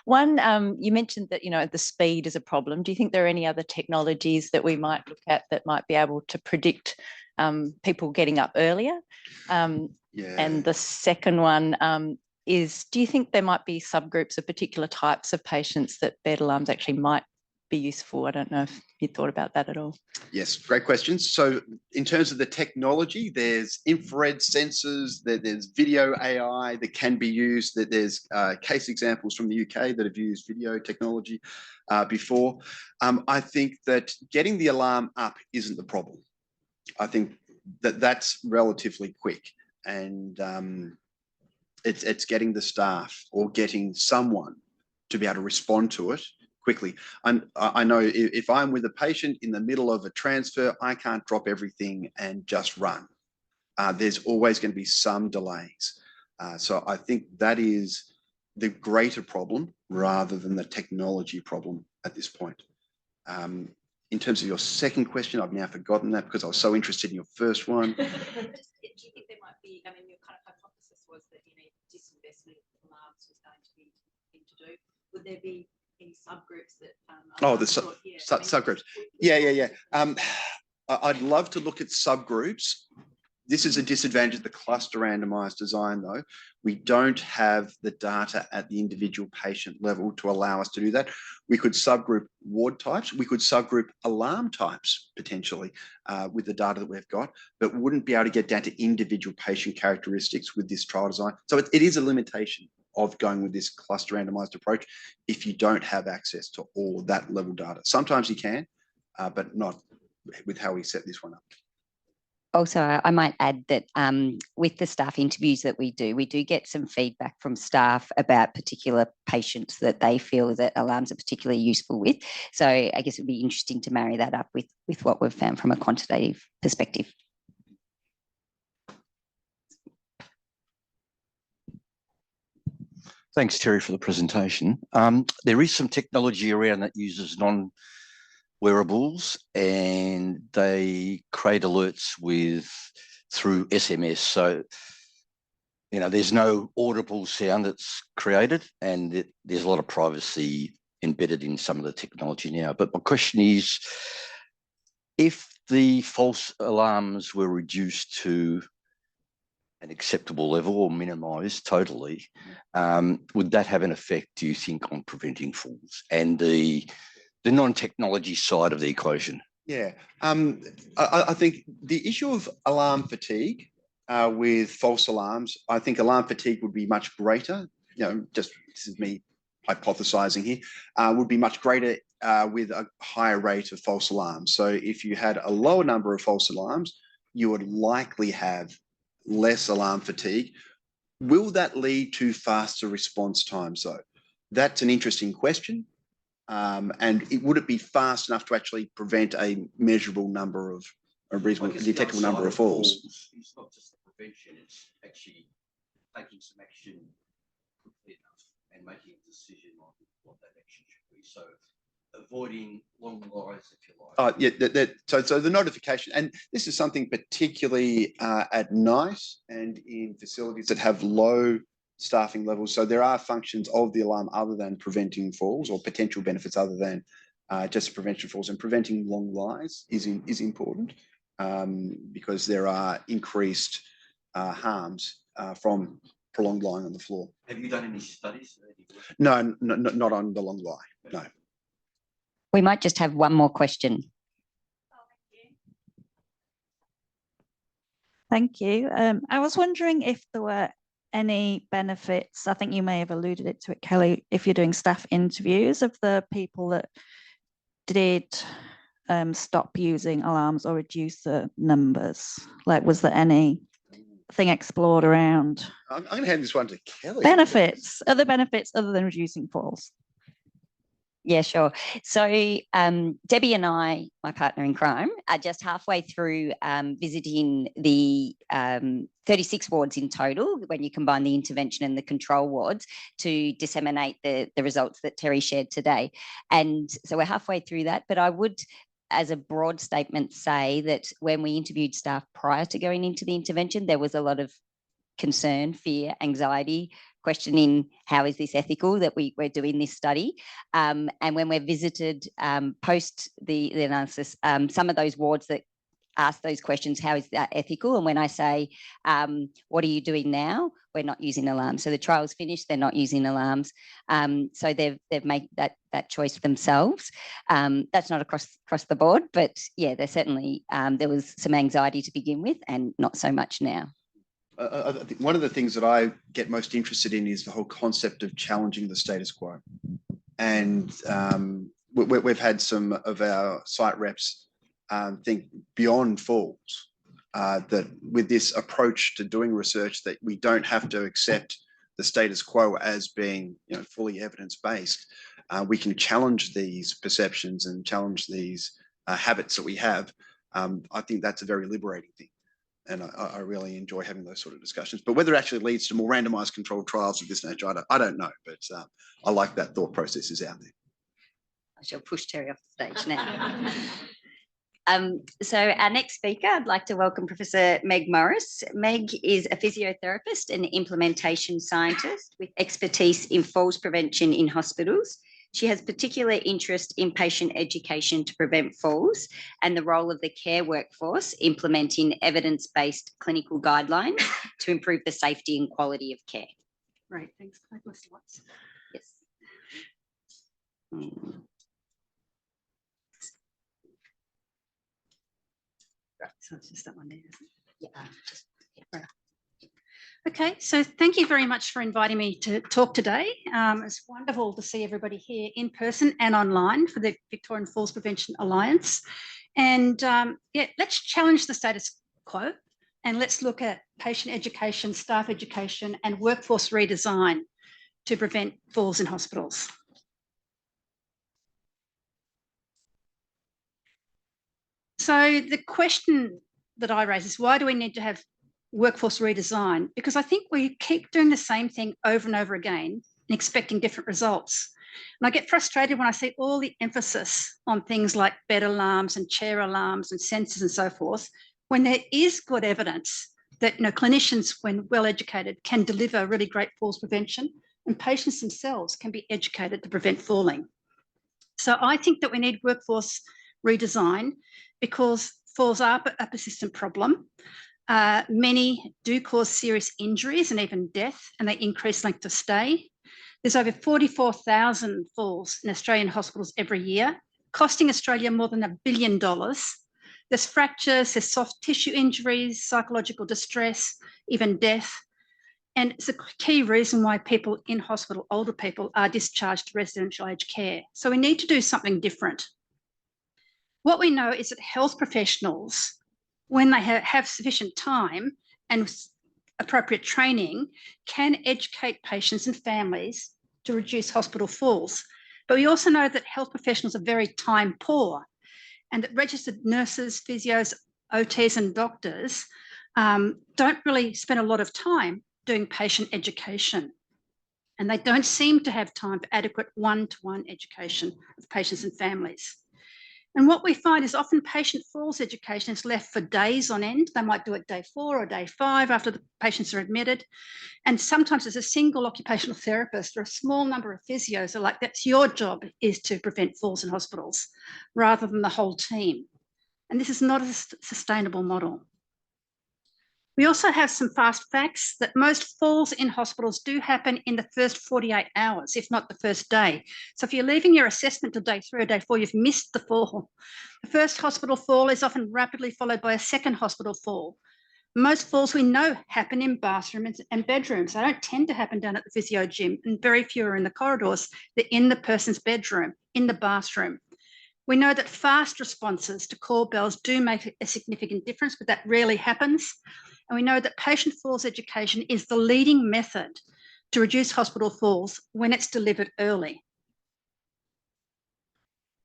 One, you mentioned that, the speed is a problem. Do you think there are any other technologies that we might look at that might be able to predict people getting up earlier? Yeah. And the second one is, do you think there might be subgroups of particular types of patients that bed alarms actually might be useful? I don't know if you thought about that at all. Yes, great questions. So in terms of the technology, there's infrared sensors, there's video AI that can be used, that there's case examples from the UK that have used video technology before. I think that getting the alarm up isn't the problem. I think that that's relatively quick, and it's getting the staff or getting someone to be able to respond to it quickly. I know if I'm with a patient in the middle of a transfer, I can't drop everything and just run. There's always going to be some delays. So I think that is the greater problem rather than the technology problem at this point. In terms of your second question, I've now forgotten that because I was so interested in your first one. Do you think there might be, your kind of hypothesis was that, disinvestment alarms was going to be the thing to do. Would there be any subgroups that subgroups. Yeah. I'd love to look at subgroups. This is a disadvantage of the cluster randomized design, though. We don't have the data at the individual patient level to allow us to do that. We could subgroup ward types. We could subgroup alarm types, potentially, with the data that we've got, but wouldn't be able to get down to individual patient characteristics with this trial design. So it is a limitation of going with this cluster randomized approach if you don't have access to all of that level data. Sometimes you can, but not with how we set this one up. Also, I might add that with the staff interviews that we do get some feedback from staff about particular patients that they feel that alarms are particularly useful with. So I guess it would be interesting to marry that up with what we've found from a quantitative perspective. Thanks, Terry, for the presentation. There is some technology around that uses non-wearables, and they create alerts through SMS. So, there's no audible sound that's created, and there's a lot of privacy embedded in some of the technology now. But my question is, if the false alarms were reduced to an acceptable level or minimised totally, would that have an effect, do you think, on preventing falls and the non-technology side of the equation? Yeah, I think the issue of alarm fatigue with false alarms, I think alarm fatigue would be much greater. You know, just this is me hypothesizing here, would be much greater with a higher rate of false alarms. So if you had a lower number of false alarms, you would likely have less alarm fatigue. Will that lead to faster response times though? That's an interesting question. And would it be fast enough to actually prevent a measurable number of, a reasonable detectable number of falls? It's not just the prevention, it's actually taking some action quickly enough and making a decision on what that action should be. So avoiding long lies, if you like. Yeah, so the notification, and this is something particularly at night and in facilities that have low staffing levels. So there are functions of the alarm other than preventing falls, or potential benefits other than just prevention of falls, and preventing long lies is important because there are increased harms from prolonged lying on the floor. Have you done any studies? No, not on the long lie, no. We might just have one more question. Thank you. I was wondering if there were any benefits, I think you may have alluded to it, Kelly, if you're doing staff interviews of the people that did stop using alarms or reduce the numbers. Like, was there anything explored around? I'm going to hand this one to Kelly. Benefits, other benefits other than reducing falls. Yeah, sure. So Debbie and I, my partner in crime, are just halfway through visiting the 36 wards in total, when you combine the intervention and the control wards, to disseminate the results that Terry shared today. And so we're halfway through that, but I would, as a broad statement, say that when we interviewed staff prior to going into the intervention, there was a lot of concern, fear, anxiety, questioning how is this ethical that we're doing this study. And when we're visited post the analysis, some of those wards that ask those questions, how is that ethical? And when I say, what are you doing now? We're not using alarms. So the trial's finished, they're not using alarms. So they've made that choice themselves. That's not across the board, but yeah, there's certainly, there was some anxiety to begin with and not so much now. I think one of the things that I get most interested in is the whole concept of challenging the status quo. And we've had some of our site reps think beyond falls, that with this approach to doing research, that we don't have to accept the status quo as being, you know, fully evidence-based. We can challenge these perceptions and challenge these habits that we have. I think that's a very liberating thing. And I really enjoy having those sort of discussions. But whether it actually leads to more randomized controlled trials of this nature, I don't know. But I like that thought process is out there. I shall push Terry off the stage now. So our next speaker, I'd like to welcome Professor Meg Morris. Meg is a physiotherapist and implementation scientist with expertise in falls prevention in hospitals. She has particular interest in patient education to prevent falls and the role of the care workforce implementing evidence-based clinical guidelines to improve the safety and quality of care. Great, thanks. Can I go slides? Yes. So it's just that one there, isn't it? Yeah. Right. Okay, so thank you very much for inviting me to talk today. It's wonderful to see everybody here in person and online for the Victorian Falls Prevention Alliance. And yeah, let's challenge the status quo and let's look at patient education, staff education, and workforce redesign to prevent falls in hospitals. So the question that I raise is, why do we need to have workforce redesign? Because I think we keep doing the same thing over and over again and expecting different results. And I get frustrated when I see all the emphasis on things like bed alarms and chair alarms and sensors and so forth, when there is good evidence that, you know, clinicians, when well educated, can deliver really great falls prevention, and patients themselves can be educated to prevent falling. So I think that we need workforce redesign because falls are a persistent problem. Many do cause serious injuries and even death, and they increase length of stay. There's over 44,000 falls in Australian hospitals every year, costing Australia more than $1 billion. There's fractures, there's soft tissue injuries, psychological distress, even death. And it's a key reason why people in hospital, older people, are discharged to residential aged care. So we need to do something different. What we know is that health professionals, when they have sufficient time and appropriate training, can educate patients and families to reduce hospital falls. But we also know that health professionals are very time poor, and that registered nurses, physios, OTs and doctors don't really spend a lot of time doing patient education. And they don't seem to have time for adequate one-to-one education of patients and families. And what we find is often patient falls education is left for days on end. They might do it day 4 or day 5 after the patients are admitted. And sometimes as a single occupational therapist or a small number of physios are like, that's your job, is to prevent falls in hospitals rather than the whole team. And this is not a sustainable model. We also have some fast facts that most falls in hospitals do happen in the first 48 hours, if not the first day. So if you're leaving your assessment to day 3 or day 4, you've missed the fall. The first hospital fall is often rapidly followed by a second hospital fall. Most falls we know happen in bathrooms and bedrooms. They don't tend to happen down at the physio gym, and very few are in the corridors. They're in the person's bedroom, in the bathroom. We know that fast responses to call bells do make a significant difference, but that rarely happens. And we know that patient falls education is the leading method to reduce hospital falls when it's delivered early.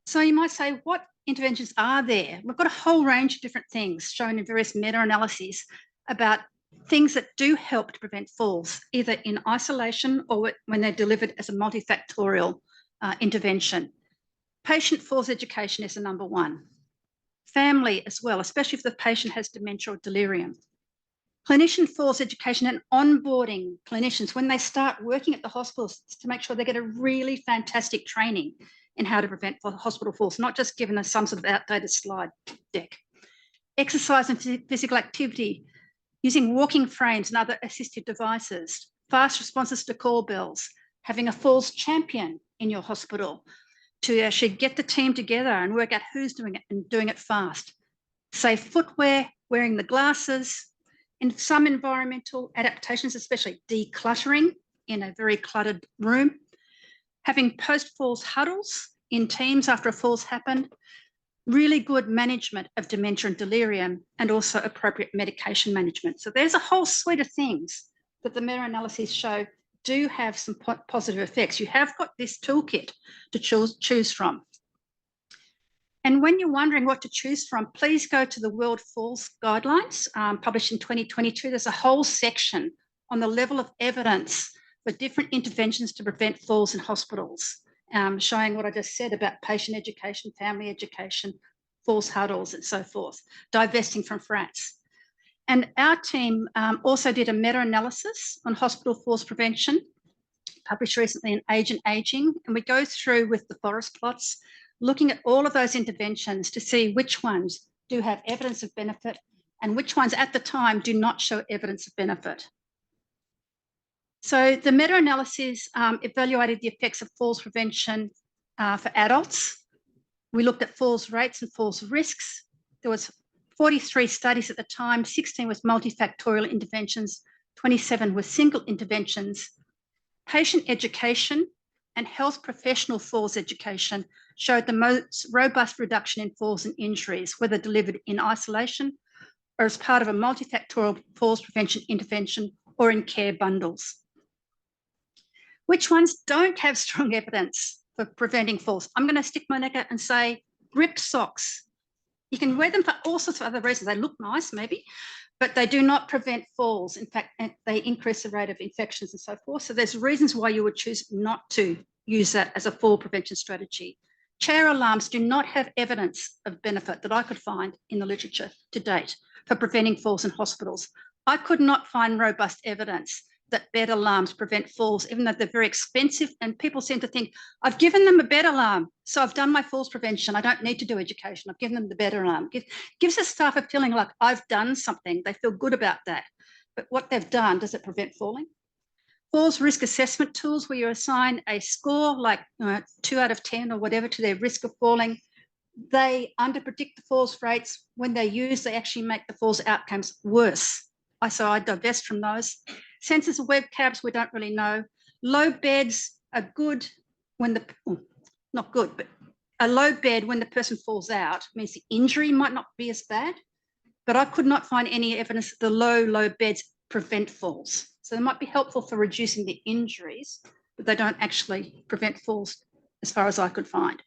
So you might say, what interventions are there? We've got a whole range of different things shown in various meta-analyses about things that do help to prevent falls, either in isolation or when they're delivered as a multifactorial intervention. Patient falls education is the number one. Family as well, especially if the patient has dementia or delirium. Clinician falls education and onboarding clinicians when they start working at the hospitals to make sure they get a really fantastic training in how to prevent hospital falls, not just given us some sort of outdated slide deck. Exercise and physical activity, using walking frames and other assistive devices, fast responses to call bells, having a falls champion in your hospital to actually get the team together and work out who's doing it and doing it fast. Safe footwear, wearing the glasses. In some environmental adaptations, especially decluttering in a very cluttered room, having post-falls huddles in teams after a fall's happened, really good management of dementia and delirium, and also appropriate medication management. So there's a whole suite of things that the meta-analyses show do have some positive effects. You have got this toolkit to choose from. And when you're wondering what to choose from, please go to the World Falls Guidelines, published in 2022. There's a whole section on the level of evidence for different interventions to prevent falls in hospitals, showing what I just said about patient education, family education, falls huddles, and so forth, divesting from frats. And our team also did a meta-analysis on hospital falls prevention, published recently in Age and Aging, and we go through with the forest plots, looking at all of those interventions to see which ones do have evidence of benefit and which ones at the time do not show evidence of benefit. So the meta-analysis evaluated the effects of falls prevention for adults. We looked at falls rates and falls risks. There was 43 studies at the time, 16 with multifactorial interventions, 27 with single interventions. Patient education and health professional falls education showed the most robust reduction in falls and injuries, whether delivered in isolation or as part of a multifactorial falls prevention intervention or in care bundles. Which ones don't have strong evidence for preventing falls? I'm going to stick my neck out and say grip socks. You can wear them for all sorts of other reasons. They look nice maybe, but they do not prevent falls. In fact, they increase the rate of infections and so forth. So there's reasons why you would choose not to use that as a fall prevention strategy. Chair alarms do not have evidence of benefit that I could find in the literature to date for preventing falls in hospitals. I could not find robust evidence that bed alarms prevent falls, even though they're very expensive. And people seem to think, I've given them a bed alarm, so I've done my falls prevention. I don't need to do education. I've given them the bed alarm. Gives the staff a feeling like I've done something. They feel good about that. But what they've done, does it prevent falling? Falls risk assessment tools where you assign a score like 2 out of 10 or whatever to their risk of falling. They underpredict the falls rates. When they're used, they actually make the falls outcomes worse. So I divest from those. Sensors of webcams, we don't really know. Low beds are good when not good, but a low bed when the person falls out means the injury might not be as bad, but I could not find any evidence that the low beds prevent falls. So they might be helpful for reducing the injuries, but they don't actually prevent falls as far as I could find.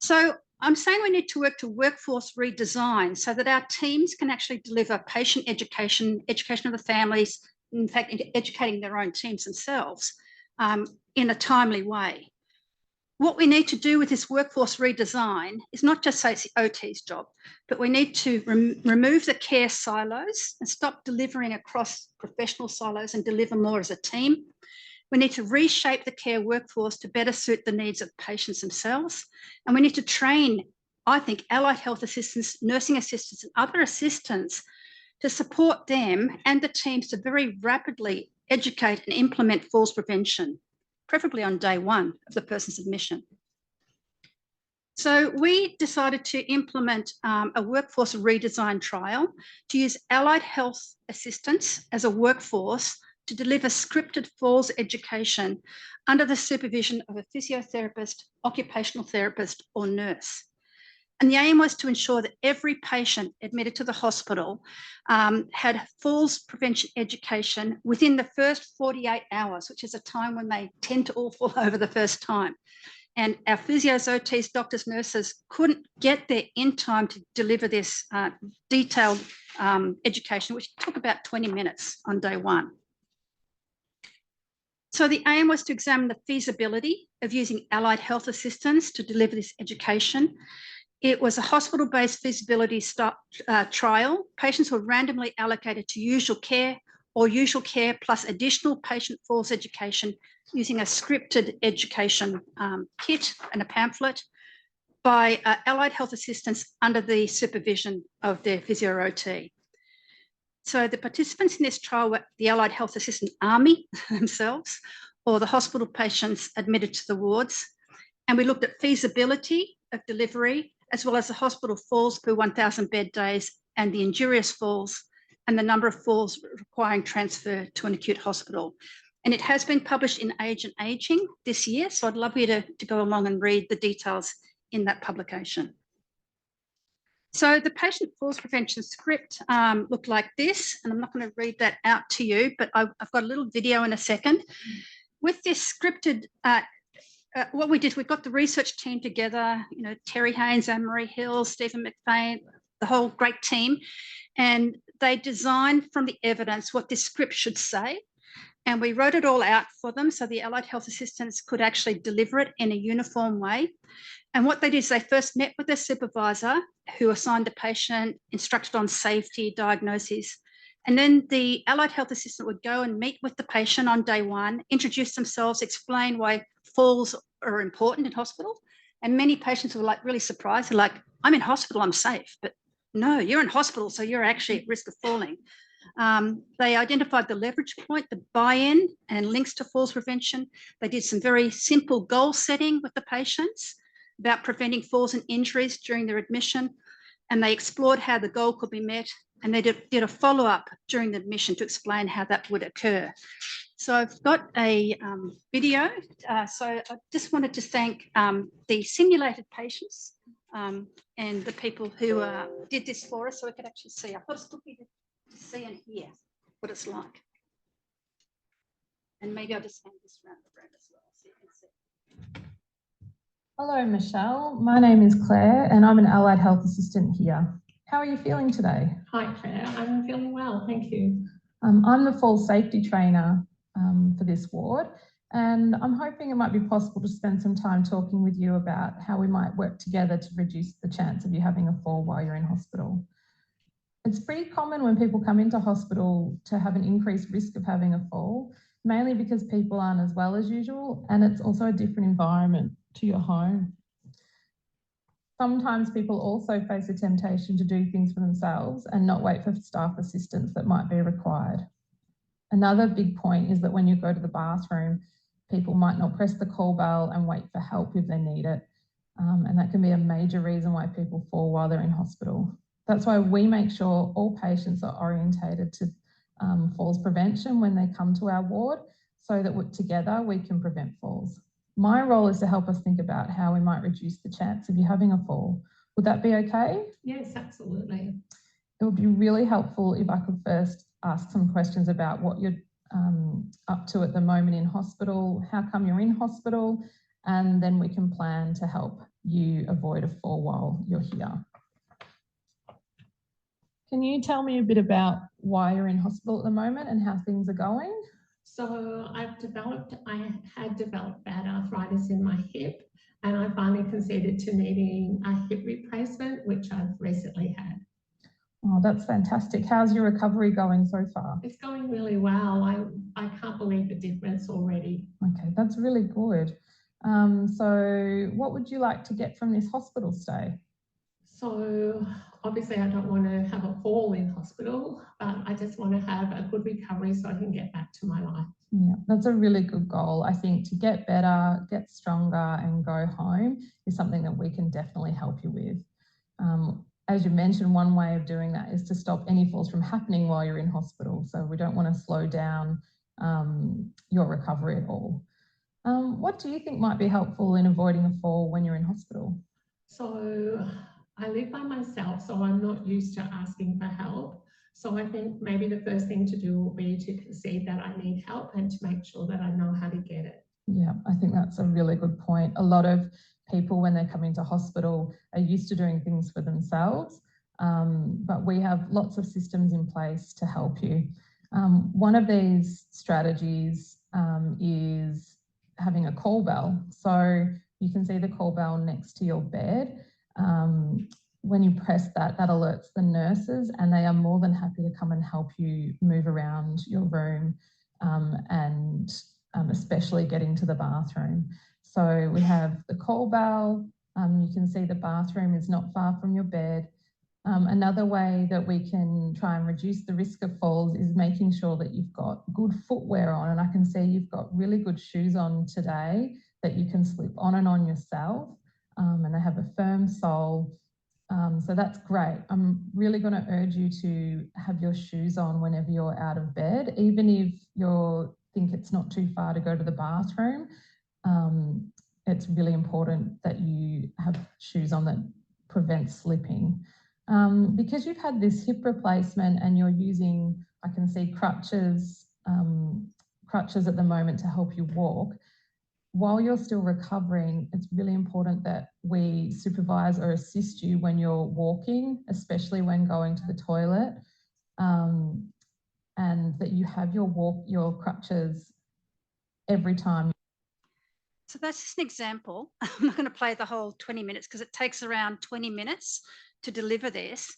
So I'm saying we need to work to workforce redesign so that our teams can actually deliver patient education, education of the families, in fact, educating their own teams themselves in a timely way. What we need to do with this workforce redesign is not just say it's the OT's job, but we need to remove the care silos and stop delivering across professional silos and deliver more as a team. We need to reshape the care workforce to better suit the needs of patients themselves. And we need to train, I think, allied health assistants, nursing assistants, and other assistants to support them and the teams to very rapidly educate and implement falls prevention, preferably on day one of the person's admission. So we decided to implement a workforce redesign trial to use allied health assistants as a workforce to deliver scripted falls education under the supervision of a physiotherapist, occupational therapist, or nurse. And the aim was to ensure that every patient admitted to the hospital had falls prevention education within the first 48 hours, which is a time when they tend to all fall over the first time. And our physios, OTs, doctors, nurses couldn't get there in time to deliver this detailed education, which took about 20 minutes on day one. So the aim was to examine the feasibility of using allied health assistants to deliver this education. It was a hospital-based feasibility trial. Patients were randomly allocated to usual care or usual care plus additional patient falls education using a scripted education kit and a pamphlet by allied health assistants under the supervision of their physio OT. So the participants in this trial were the allied health assistant army themselves, or the hospital patients admitted to the wards. And we looked at feasibility of delivery, as well as the hospital falls per 1,000 bed days and the injurious falls and the number of falls requiring transfer to an acute hospital. And it has been published in Age and Aging this year. So I'd love you to go along and read the details in that publication. So the patient falls prevention script looked like this, and I'm not going to read that out to you, but I've got a little video in a second. With this scripted, what we did, we got the research team together, Terry Haynes, Anne-Marie Hill, Stephen McFain, the whole great team, and they designed from the evidence what this script should say. And we wrote it all out for them so the allied health assistants could actually deliver it in a uniform way. And what they did is they first met with their supervisor who assigned the patient, instructed on safety, diagnoses. And then the allied health assistant would go and meet with the patient on day one, introduce themselves, explain why falls are important in hospital. And many patients were like really surprised. They're like, I'm in hospital, I'm safe. But no, you're in hospital, so you're actually at risk of falling. They identified the leverage point, the buy-in and links to falls prevention. They did some very simple goal setting with the patients about preventing falls and injuries during their admission. And they explored how the goal could be met. And they did a follow-up during the admission to explain how that would occur. So I've got a video. So I just wanted to thank the simulated patients and the people who did this for us so we could actually see. I thought it's good to see and hear what it's like. And maybe I'll just hand this around the room as well so you can see. Hello, Michelle. My name is Claire and I'm an allied health assistant here. How are you feeling today? Hi, Claire. I'm feeling well, thank you. I'm the falls safety trainer for this ward, and I'm hoping it might be possible to spend some time talking with you about how we might work together to reduce the chance of you having a fall while you're in hospital. It's pretty common when people come into hospital to have an increased risk of having a fall, mainly because people aren't as well as usual, and it's also a different environment to your home. Sometimes people also face a temptation to do things for themselves and not wait for staff assistance that might be required. Another big point is that when you go to the bathroom, people might not press the call bell and wait for help if they need it. And that can be a major reason why people fall while they're in hospital. That's why we make sure all patients are orientated to falls prevention when they come to our ward, so that together we can prevent falls. My role is to help us think about how we might reduce the chance of you having a fall. Would that be okay? Yes, absolutely. It would be really helpful if I could first ask some questions about what you're up to at the moment in hospital, how come you're in hospital, and then we can plan to help you avoid a fall while you're here. Can you tell me a bit about why you're in hospital at the moment and how things are going? So I had developed bad arthritis in my hip, and I finally conceded to needing a hip replacement, which I've recently had. Oh, that's fantastic. How's your recovery going so far? It's going really well. I can't believe the difference already. Okay, that's really good. So what would you like to get from this hospital stay? So obviously I don't want to have a fall in hospital, but I just want to have a good recovery so I can get back to my life. Yeah, that's a really good goal. I think to get better, get stronger and go home is something that we can definitely help you with. As you mentioned, one way of doing that is to stop any falls from happening while you're in hospital. So we don't want to slow down your recovery at all. What do you think might be helpful in avoiding a fall when you're in hospital? So I live by myself, so I'm not used to asking for help. So I think maybe the first thing to do will be to concede that I need help and to make sure that I know how to get it. Yeah, I think that's a really good point. A lot of people, when they come into hospital, are used to doing things for themselves, but we have lots of systems in place to help you. One of these strategies is having a call bell. So you can see the call bell next to your bed. When you press that, that alerts the nurses, and they are more than happy to come and help you move around your room and especially getting to the bathroom. So we have the call bell. You can see the bathroom is not far from your bed. Another way that we can try and reduce the risk of falls is making sure that you've got good footwear on. And I can see you've got really good shoes on today that you can slip on and on yourself. And they have a firm sole. So that's great. I'm really going to urge you to have your shoes on whenever you're out of bed, even if you think it's not too far to go to the bathroom. It's really important that you have shoes on that prevent slipping. Because you've had this hip replacement and you're using, I can see crutches at the moment to help you walk. While you're still recovering, it's really important that we supervise or assist you when you're walking, especially when going to the toilet, and that you have your crutches every time. So that's just an example. I'm not going to play the whole 20 minutes because it takes around 20 minutes to deliver this.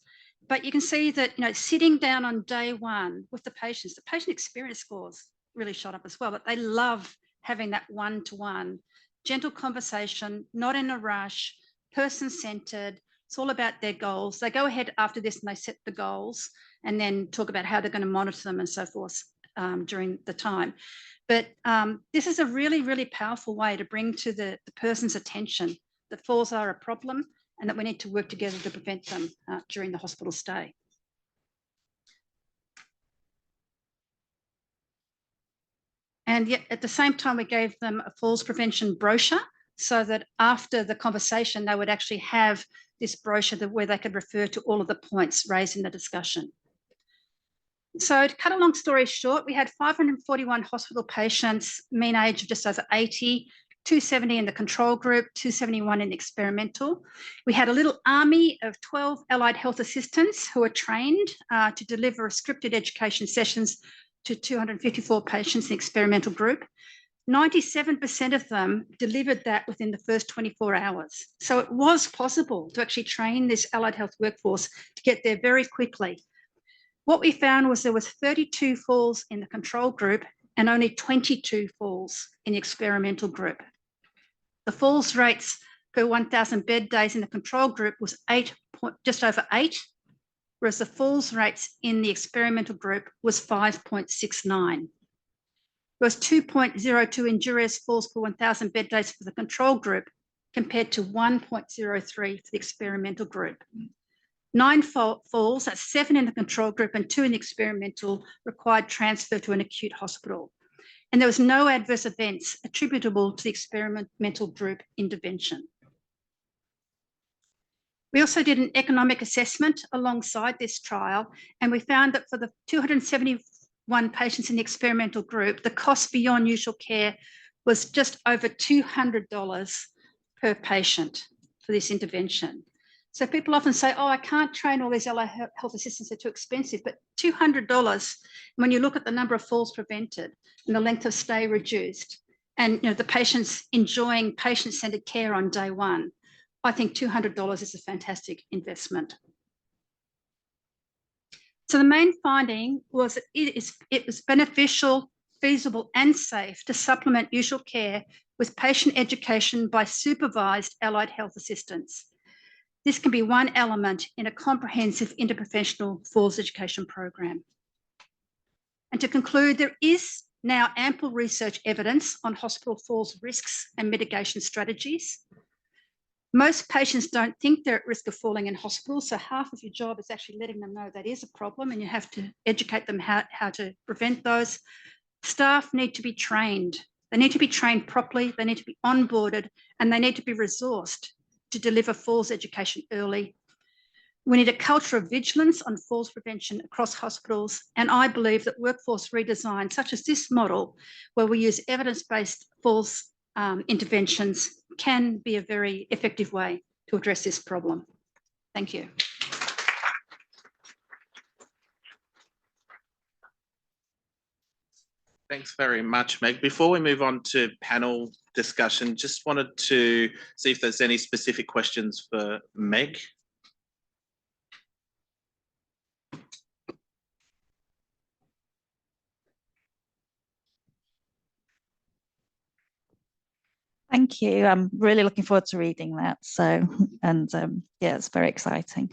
But you can see that, sitting down on day one with the patients, the patient experience scores really shot up as well, but they love having that one-to-one, gentle conversation, not in a rush, person-centered. It's all about their goals. They go ahead after this and they set the goals and then talk about how they're going to monitor them and so forth during the time. But this is a really, really powerful way to bring to the person's attention that falls are a problem and that we need to work together to prevent them during the hospital stay. And yet at the same time, we gave them a falls prevention brochure so that after the conversation, they would actually have this brochure where they could refer to all of the points raised in the discussion. So to cut a long story short, we had 541 hospital patients, mean age of just over 80, 270 in the control group, 271 in the experimental. We had a little army of 12 allied health assistants who were trained to deliver scripted education sessions to 254 patients in the experimental group. 97% of them delivered that within the first 24 hours. So it was possible to actually train this allied health workforce to get there very quickly What we found was there was 32 falls in the control group and only 22 falls in the experimental group. The falls rates per 1,000 bed days in the control group was just over 8, whereas the falls rates in the experimental group was 5.69. There was 2.02 injurious falls per 1,000 bed days for the control group compared to 1.03 for the experimental group. 9 falls, that's 7 in the control group and 2 in the experimental, required transfer to an acute hospital. And there was no adverse events attributable to the experimental group intervention. We also did an economic assessment alongside this trial, and we found that for the 271 patients in the experimental group, the cost beyond usual care was just over $200 per patient for this intervention. So people often say, oh, I can't train all these allied health assistants, they're too expensive, but $200, when you look at the number of falls prevented and the length of stay reduced, and the patients enjoying patient-centered care on day one, I think $200 is a fantastic investment. So the main finding was that it was beneficial, feasible, and safe to supplement usual care with patient education by supervised allied health assistants. This can be one element in a comprehensive interprofessional falls education program. And to conclude, there is now ample research evidence on hospital falls risks and mitigation strategies. Most patients don't think they're at risk of falling in hospital, so half of your job is actually letting them know that is a problem, and you have to educate them how to prevent those. Staff need to be trained. They need to be trained properly, they need to be onboarded, and they need to be resourced to deliver falls education early. We need a culture of vigilance on falls prevention across hospitals, and I believe that workforce redesign, such as this model, where we use evidence-based falls interventions, can be a very effective way to address this problem. Thank you. Thanks very much, Meg. Before we move on to panel discussion, just wanted to see if there's any specific questions for Meg. Thank you. I'm really looking forward to reading that. So, and yeah, it's very exciting.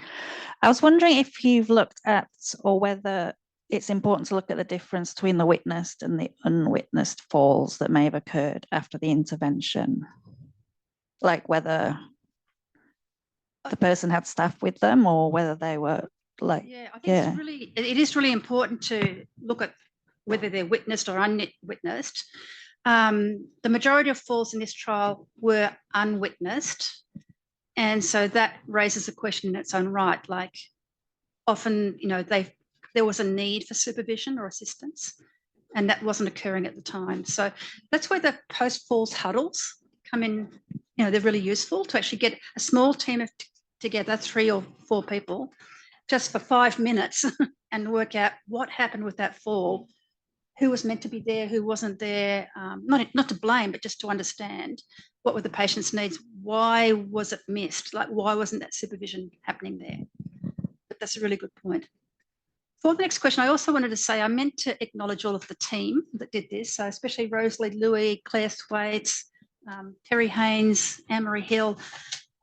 I was wondering if you've looked at, or whether it's important to look at the difference between the witnessed and the unwitnessed falls that may have occurred after the intervention, like whether the person had staff with them or whether they were like, yeah, I think it is really important to look at whether they're witnessed or unwitnessed. The majority of falls in this trial were unwitnessed, and so that raises a question in its own right. Like, often, there was a need for supervision or assistance, and that wasn't occurring at the time. So that's where the post-falls huddles come in. They're really useful to actually get a small team of together, 3 or 4 people, just for 5 minutes and work out what happened with that fall, who was meant to be there, who wasn't there, not to blame, but just to understand what were the patient's needs, why was it missed, like why wasn't that supervision happening there? But that's a really good point. For the next question, I also wanted to say I meant to acknowledge all of the team that did this, so especially Rosalie Louis, Claire Thwaites, Terry Haynes, Anne-Marie Hill,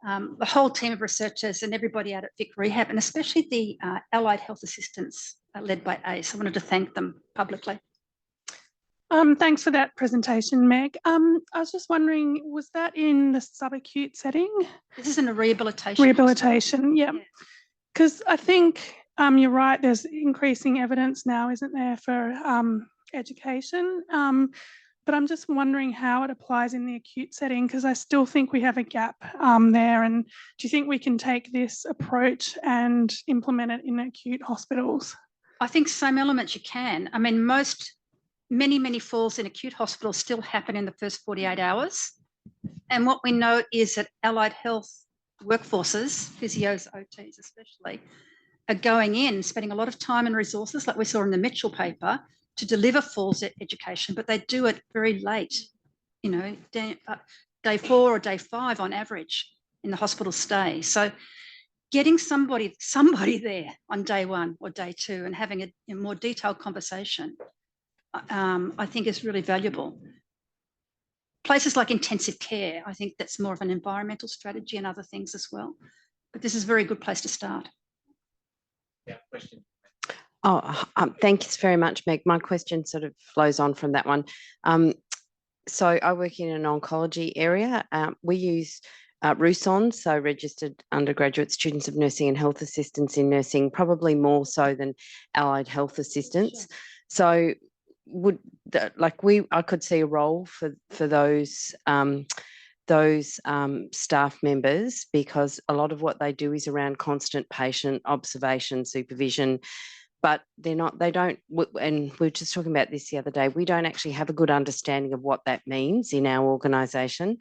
the whole team of researchers and everybody out at Vic Rehab, and especially the allied health assistants led by ACE. I wanted to thank them publicly. Thanks for that presentation, Meg. I was just wondering, was that in the subacute setting? This is in a rehabilitation. Rehabilitation, yeah. Because I think you're right, there's increasing evidence now, isn't there, for education? But I'm just wondering how it applies in the acute setting, because I still think we have a gap there. And do you think we can take this approach and implement it in acute hospitals? I think some elements you can. I mean, many falls in acute hospitals still happen in the first 48 hours. And what we know is that allied health workforces, physios, OTs especially, are going in, spending a lot of time and resources, like we saw in the Mitchell paper, to deliver falls education, but they do it very late, day 4 or day 5 on average in the hospital stay. So getting somebody there on day one or day two and having a more detailed conversation, I think is really valuable. Places like intensive care, I think that's more of an environmental strategy and other things as well. But this is a very good place to start. Yeah, question. Oh, thank you very much, Meg. My question sort of flows on from that one. So I work in an oncology area. We use RUSON, so registered undergraduate students of nursing and health assistants in nursing, probably more so than allied health assistants. Sure. So I could see a role for those staff members, because a lot of what they do is around constant patient observation, supervision, but they don't, and we were just talking about this the other day, we don't actually have a good understanding of what that means in our organisation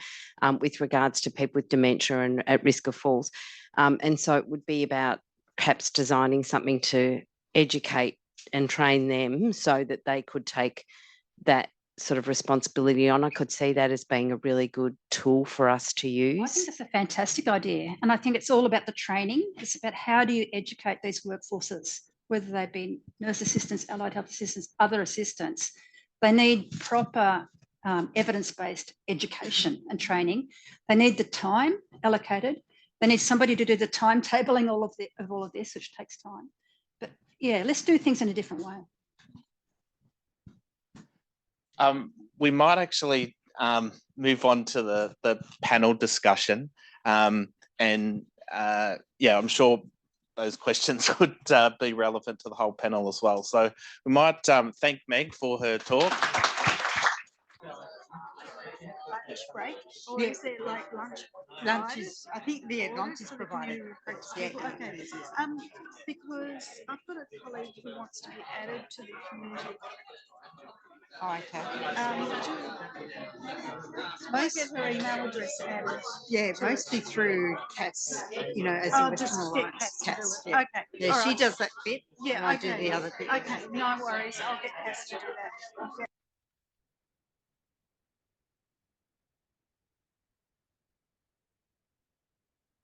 with regards to people with dementia and at risk of falls. And so it would be about perhaps designing something to educate and train them so that they could take that sort of responsibility on. I could see that as being a really good tool for us to use. I think that's a fantastic idea. And I think it's all about the training. It's about how do you educate these workforces, whether they be nurse assistants, allied health assistants, other assistants. They need proper evidence-based education and training. They need the time allocated. They need somebody to do the timetabling of all of this, which takes time. But yeah, let's do things in a different way. We might actually move on to the panel discussion. Yeah, I'm sure those questions would be relevant to the whole panel as well. So we might thank Meg for her talk. Lunch break, or is there like lunch? Lunch is, I think, lunch is provided. Yeah. Okay. Because I've got a colleague who wants to be added to the community. Oh, okay. Most get her email address added. Yeah, mostly through Cass, you know, as in just Western get Alliance. Cass to do it. Yeah. Okay. Yeah, all she right. does that bit. Yeah, and I okay. do the other bit. Okay, no worries. I'll get Cass to do that.